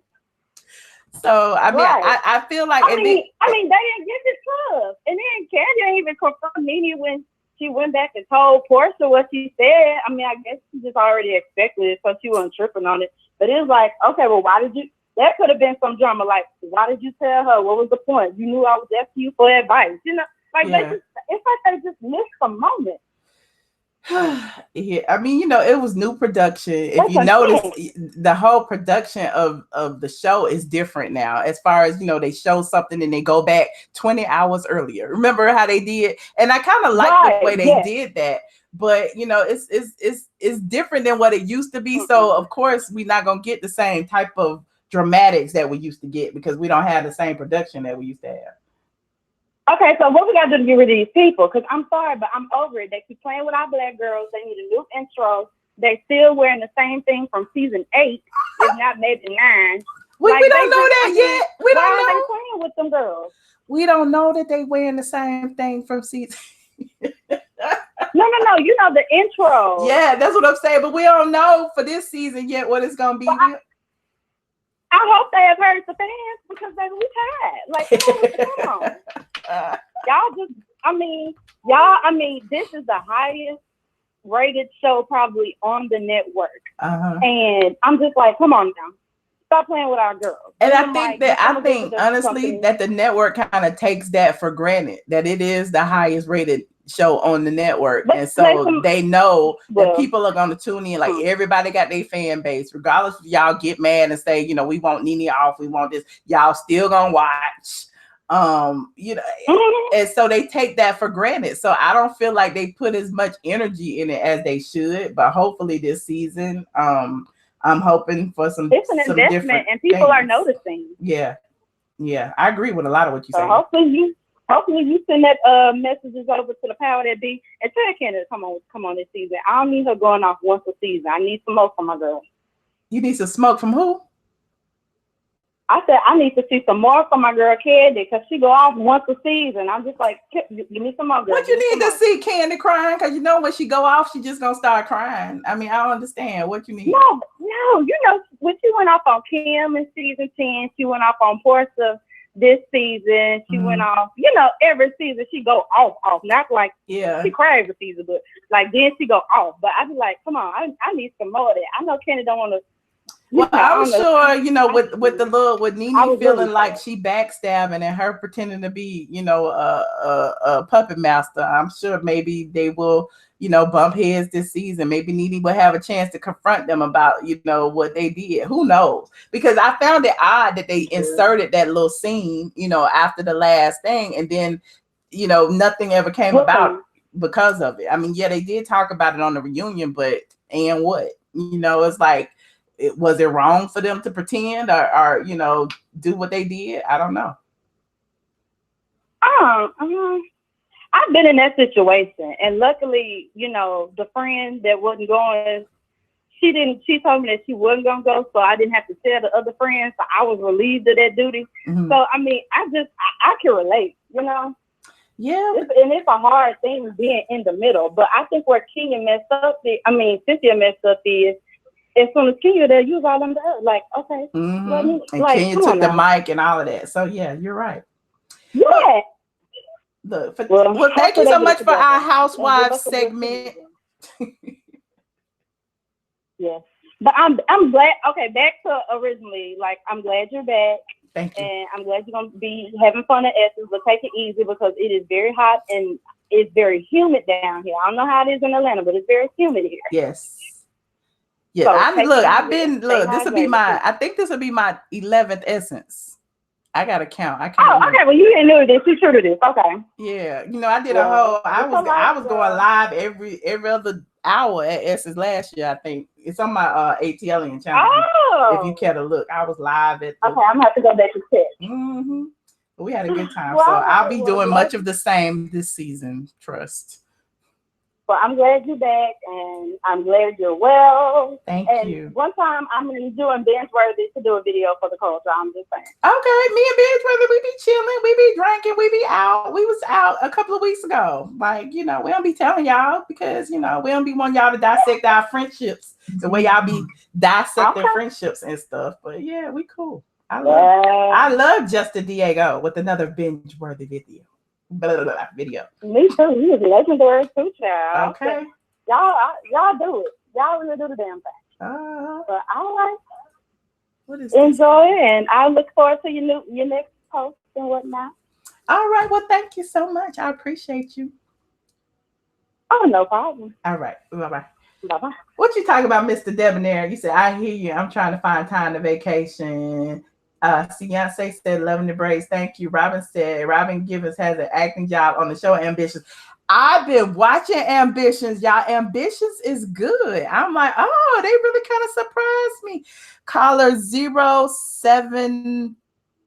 So I mean, I feel like I mean, they didn't get this club, and then Candy didn't even confront Nene when she went back and told Portia what she said. I mean, I guess she just already expected it, so she wasn't tripping on it. But it was like, okay, well, why did you? There could have been some drama. Like, why did you tell her? What was the point? You knew I was asking you for advice. You know, like it's like they just missed some moment. Yeah, I mean, you know, it was new production. If you notice, the whole production of the show is different now. As far as, you know, they show something and they go back 20 hours earlier. Remember how they did? And I kind of like the way they did that. But you know, it's different than what it used to be. So of course, we're not gonna get the same type of dramatics that we used to get because we don't have the same production that we used to have. Okay, so what we gotta do to get rid of these people? Because I'm sorry, but I'm over it. They keep playing with our black girls. They need a new intro. They still wearing the same thing from season 8, if not maybe 9. We don't know that yet. We don't know. Why are they playing with them girls? We don't know that they wearing the same thing from season. No. You know the intro. Yeah, that's what I'm saying. But we don't know for this season yet what it's gonna be. Well, I hope they have heard the fans because they we tired. Like, come on. Y'all, this is the highest rated show probably on the network. And I'm just like, come on now. Stop playing with our girls. And I think honestly that the network kind of takes that for granted, that it is the highest rated show on the network. And so they know that people are going to tune in. Like everybody got their fan base, regardless if y'all get mad and say, you know, we want Nene off, we want this, y'all still gonna watch. You know, and so they take that for granted. So I don't feel like they put as much energy in it as they should. But hopefully this season, I'm hoping for some. It's an investment, and people are noticing. Yeah, I agree with a lot of what you say. Hopefully you send that messages over to the power that be and tell Canada come on this season. I don't need her going off once a season. I need some more from my girl. You need some smoke from who? I said I need to see some more from my girl Candy because she go off once a season. I'm just like, give me some more, girl. What you need to see Candy crying? Because you know when she go off, she just gonna start crying. I mean, I don't understand what you need. No. You know when she went off on Kim in season 10, she went off on Portia this season. She went off. You know, every season she go off. Not like she cried every season, but like then she go off. But I be like, come on, I need some more of that. I know Candy don't want to. Well, I'm sure, you know, with Nene feeling like she backstabbing and her pretending to be, you know, a puppet master. I'm sure maybe they will, you know, bump heads this season. Maybe Nene will have a chance to confront them about, you know, what they did. Who knows? Because I found it odd that they inserted that little scene, you know, after the last thing, and then, you know, nothing ever came about because of it. I mean, yeah, they did talk about it on the reunion, but and what? You know, it's like, was it wrong for them to pretend or you know, do what they did? I don't know. I've been in that situation, and luckily, you know, the friend that wasn't going, she told me that she wasn't gonna go, so I didn't have to tell the other friends. So I was relieved of that duty. So I mean, I can relate, you know. Yeah, and it's a hard thing being in the middle. But I think where Cynthia messed up is as soon as Kenya there, you was all under her. Like, okay. And like, Kenya took the mic and all of that. So yeah, you're right. Yeah. Look, well, thank you so much for our housewives segment. Yes. But I'm glad. Okay, back to originally. Like, I'm glad you're back. Thank you. And I'm glad you're gonna be having fun at Essence, but take it easy because it is very hot and it's very humid down here. I don't know how it is in Atlanta, but it's very humid here. Yes. Yeah. So this will be I think this will be my 11th Essence. I gotta count. Okay. Well, you didn't know this. You should have this. Okay. Yeah. I did a whole. I was going live every other hour at Essence last year. I think it's on my ATLien channel. Oh. If you care to look, I was live at. Okay, I'm gonna have to go back and check. We had a good time. So I'll be doing much of the same this season. Trust. Well, I'm glad you're back, and I'm glad you're well. Thank you. One time, I'm doing Benchworthy to do a video for the culture. I'm just saying. Okay, me and Benchworthy, we be chilling, we be drinking, we be out. We was out a couple of weeks ago. Like, we don't be telling y'all because, we don't be wanting y'all to dissect our friendships the way y'all be dissecting friendships and stuff. But yeah, we cool. I love Justin Diego with another Benchworthy video. Video. Me too. He is legendary too, child. Okay. Y'all do it. Y'all really do the damn thing. But all right. Enjoy it, and I look forward to your next post and whatnot. All right. Well, thank you so much. I appreciate you. Oh, no problem. All right. Bye-bye. Bye-bye. What you talking about, Mr. Debonair? You said, I hear you. I'm trying to find time to vacation. Beyonce said, loving the braids. Thank you. Robin said, Robin Givens has an acting job on the show Ambitions. I've been watching Ambitions. Y'all, Ambitions is good. I'm like, oh, they really kind of surprised me. Caller 07,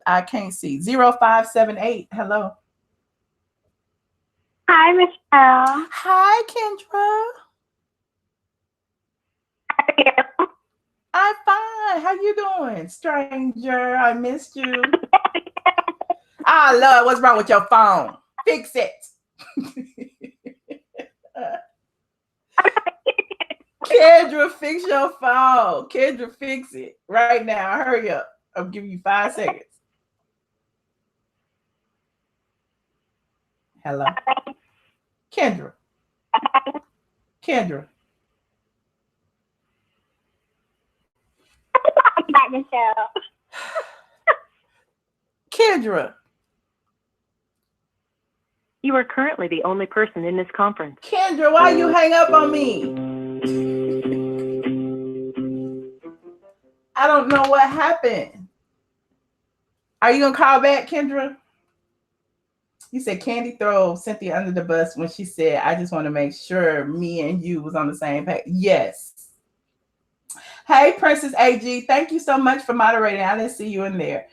I can't see, 0578. Hello. Hi, Michelle. Hi, Kendra. How are you? I'm fine. How you doing, stranger? I missed you. Lord, what's wrong with your phone? Fix it. Kendra, fix your phone. Kendra, fix it right now. Hurry up. I'll give you 5 seconds. Hello. Kendra. Kendra. Michelle. Kendra. You are currently the only person in this conference. Kendra, why you hang up on me? I don't know what happened. Are you gonna call back, Kendra? You said Candy throw Cynthia under the bus when she said, I just want to make sure me and you was on the same page. Yes. Hey, Princess AG, thank you so much for moderating. I didn't see you in there.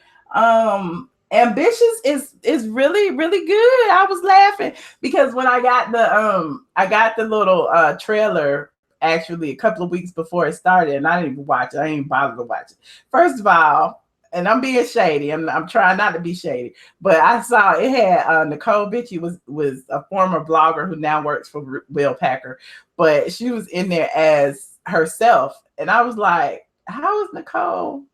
Ambitious is really, really good. I was laughing because when I got the little trailer actually a couple of weeks before it started, and I didn't even watch it. I didn't even bother to watch it. First of all, and I'm being shady, and I'm trying not to be shady, but I saw it had Nicole Bitchie was a former blogger who now works for Will Packer, but she was in there as herself, and I was like, how is Nicole?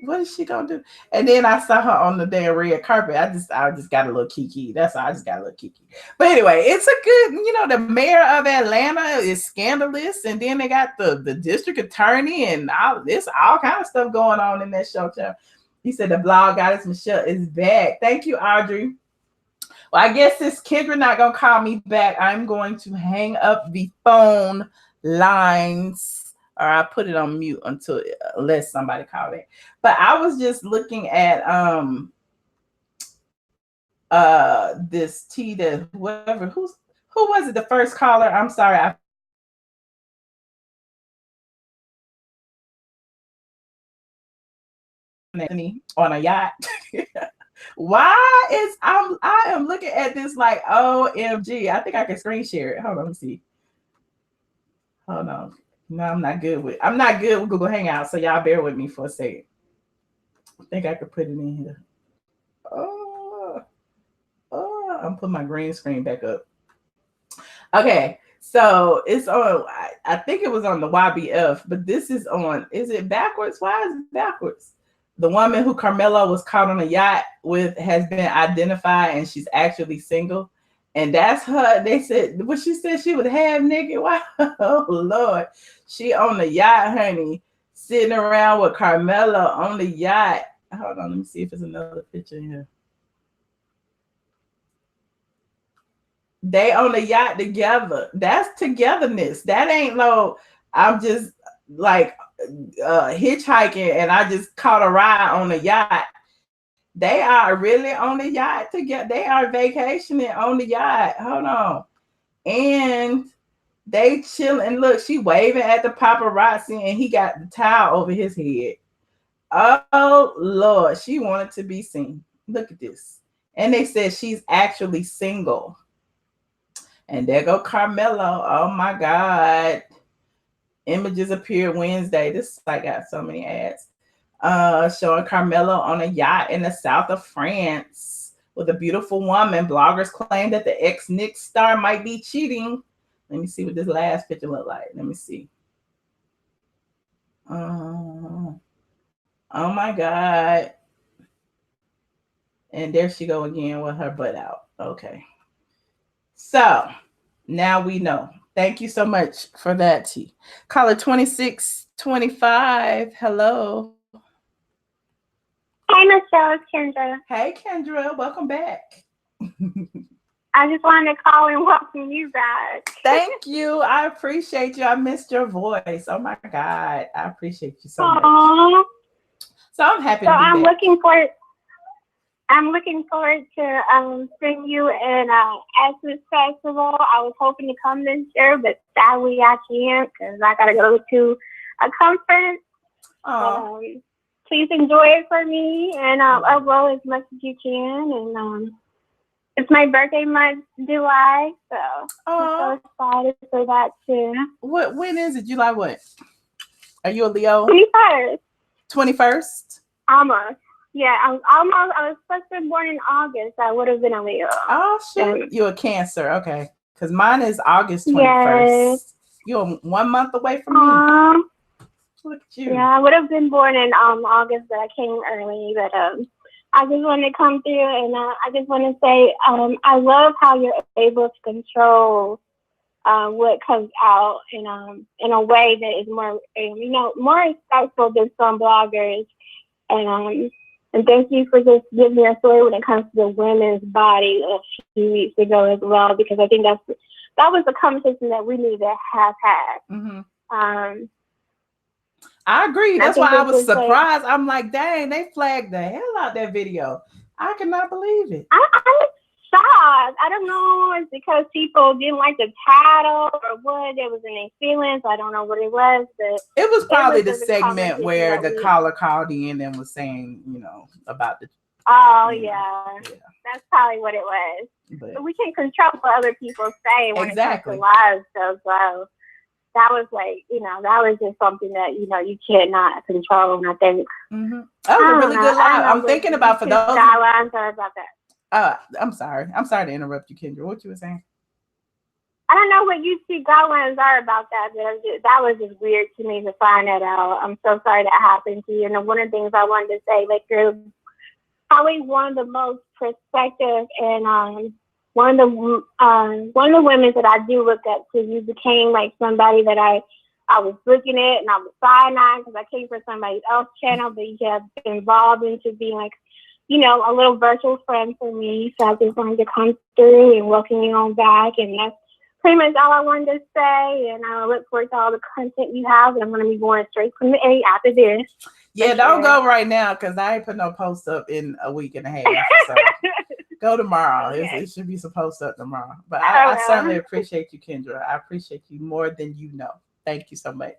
What is she gonna do? And then I saw her on the damn red carpet. I just got a little kiki. That's all. I just got a little kiki. But anyway, it's a good, the mayor of Atlanta is scandalous, and then they got the district attorney and all kind of stuff going on in that show. He said the blog goddess Michelle is back. Thank you, Audrey. Well, I guess since Kendra not gonna call me back, I'm going to hang up the phone lines, or I put it on mute unless somebody call it. But I was just looking at this Tita, whoever, who was it, the first caller? I'm sorry, on a yacht. I am looking at this like OMG. I think I can screen share it. Hold on, let me see. Hold on. No, I'm not good with Google Hangouts, so y'all bear with me for a second. I think I could put it in here. I'm putting my green screen back up. Okay, So it's on, I think it was on the YBF, but this is on, is it backwards? Why is it backwards? The woman who Carmelo was caught on a yacht with has been identified, and she's actually single. And that's her. They said, what she said, she would have naked. Wow. Oh, Lord. She on the yacht, honey, sitting around with Carmelo on the yacht. Hold on, let me see if there's another picture here. They on the yacht together. That's togetherness. That ain't no, I'm just like hitchhiking and I just caught a ride on the yacht. They are really on the yacht together. They are vacationing on the yacht. Hold on. And they chilling. Look, she waving at the paparazzi and he got the towel over his head. Oh, Lord. She wanted to be seen. Look at this. And they said she's actually single. And there go Carmelo. Oh, my God. Images appeared Wednesday. This site got so many ads. Showing Carmelo on a yacht in the south of France with a beautiful woman. Bloggers claim that the ex-Knicks star might be cheating. Let me see what this last picture looked like. Let me see. Oh my God. And there she go again with her butt out. Okay. So now we know. Thank you so much for that, T. Caller 2625. Hello. Hey, Michelle, it's Kendra. Hey, Kendra. Welcome back. I just wanted to call and welcome you back. Thank you. I appreciate you. I missed your voice. Oh, my God. I appreciate you so much. So I'm happy to be back. I'm looking forward to seeing you in Essence Festival. I was hoping to come this year, but sadly I can't because I got to go to a conference. Please enjoy it for me and upload as much as you can. And it's my birthday month, July, so I'm so excited for that too. When is it? July what? Are you a Leo? 21st. 21st? Almost. Yeah, I was supposed to be born in August. I would have been a Leo. Oh, shit. You're a Cancer. Okay. Because mine is August 21st. Yes. You're 1 month away from me. Look at you. Yeah, I would have been born in August, but I came early. But I just wanted to come through, and I just want to say I love how you're able to control what comes out in a way that is more, more respectful than some bloggers. And thank you for just giving me a story when it comes to the women's body a few weeks ago as well, because I think that was a conversation that we need to have had. Mm-hmm. I agree. That's why I was surprised. I'm like, dang, they flagged the hell out that video. I cannot believe it. I'm shocked. I don't know if it's because people didn't like the title or what. It was in their feelings. I don't know what it was, but it was probably the segment where the caller called in and was saying, about the. Oh yeah, that's probably what it was. But we can control what other people say when it comes to live stuff. So that was that was just something that you cannot control. And I think that was a really good live. I'm thinking about for those. I'm sorry about that. I'm sorry to interrupt you, Kendra. What you were saying? I don't know what YouTube guidelines are about that, but that was just weird to me to find that out. I'm so sorry that happened to you. And one of the things I wanted to say, you're probably one of the most perspective and one of the women that I do look up to. You became somebody that I was looking at and I was side-eyeing because I came from somebody else's channel, but you have involved into being a little virtual friend for me. So I just wanted to come through and welcome you on back. And that's pretty much all I wanted to say. And I look forward to all the content you have. And I'm going to be going straight from the A after this. Yeah, don't go right now because I ain't put no post up in a week and a half. So go tomorrow. Okay. It should be some posts up tomorrow. But I certainly appreciate you, Kendra. I appreciate you more than you know. Thank you so much.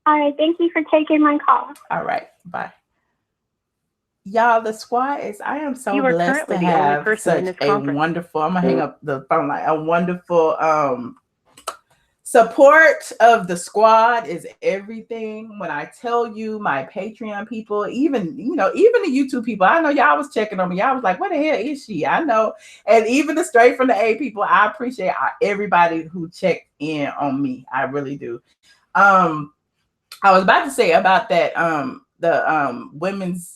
All right. Thank you for taking my call. All right. Bye. Y'all, the squad is, I am so blessed to have such a wonderful, I'm going to hang up the phone line, a wonderful Support of the squad is everything. When I tell you, my Patreon people, even the YouTube people, I know y'all was checking on me. Y'all was like, what the hell is she? I know. And even the straight from the A people, I appreciate everybody who checked in on me. I really do. I was about to say about that, the women's,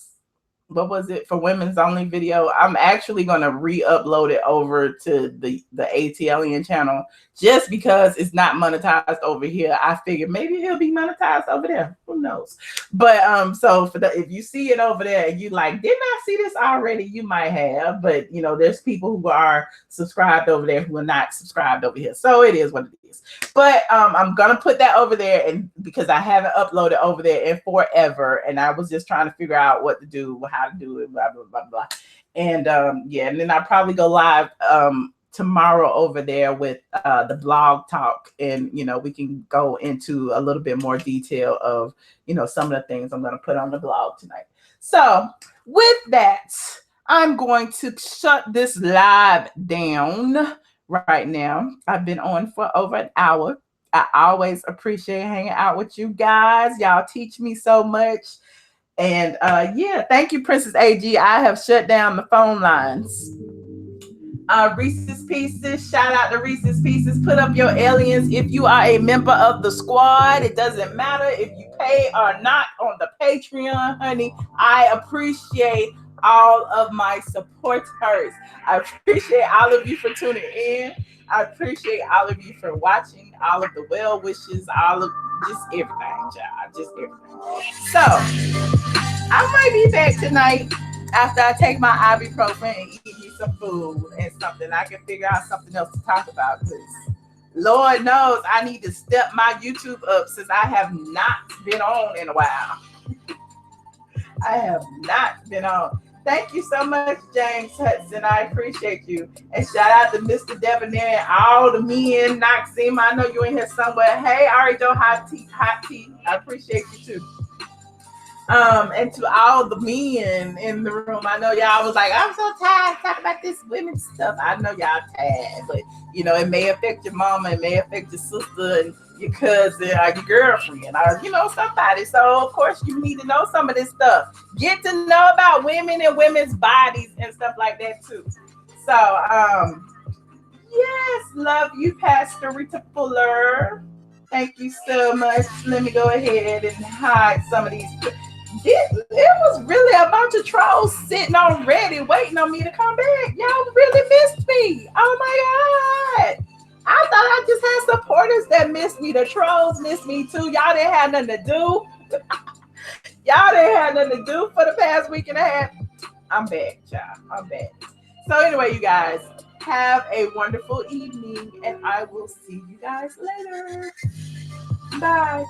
what was it, for women's only video. I'm actually going to re-upload it over to the ATLien channel just because it's not monetized over here. I figured maybe he'll be monetized over there. Who knows? But so for if you see it over there and you like, didn't I see this already? You might have, but there's people who are subscribed over there who are not subscribed over here. So it is what it is. But I'm gonna put that over there, and because I haven't uploaded over there in forever, and I was just trying to figure out what to do, how to do it, blah blah blah blah. And yeah, and then I'll probably go live tomorrow over there with the blog talk, and we can go into a little bit more detail of some of the things I'm going to put on the blog tonight. So with that, I'm going to shut this live down right now. I've been on for over an hour. I always appreciate hanging out with you guys. Y'all teach me so much. And yeah, thank you, Princess AG. I have shut down the phone lines. Reese's Pieces, shout out to Reese's Pieces. Put up your aliens if you are a member of the squad. It doesn't matter if you pay or not on the Patreon, honey. I appreciate all of my supporters. I appreciate all of you for tuning in. I appreciate all of you for watching, all of the well wishes, all of just everything, child, just everything. So I might be back tonight after I take my ibuprofen and eat me some food and something. I can figure out something else to talk about, because Lord knows I need to step my YouTube up since I have not been on in a while. I have not been on. Thank you so much, James Hudson. I appreciate you. And shout out to Mr. Debonair and all the men. Noxima, I know you're in here somewhere. Hey, Arido Hot Tea. I appreciate you too. And to all the men in the room, I know y'all was like, I'm so tired of talking about this women's stuff. I know y'all tired, but it may affect your mama, it may affect your sister and your cousin or your girlfriend or somebody. So of course you need to know some of this stuff. Get to know about women and women's bodies and stuff like that too. So yes, love you, Pastor Rita Fuller. Thank you so much. Let me go ahead and hide some of these. It was really a bunch of trolls sitting on Reddit waiting on me to come back. Y'all really missed me. Oh my God. I thought I just had supporters that missed me. The trolls missed me too. Y'all didn't have nothing to do. Y'all didn't have nothing to do for the past week and a half. I'm back, y'all. I'm back. So anyway, you guys, have a wonderful evening, and I will see you guys later. Bye.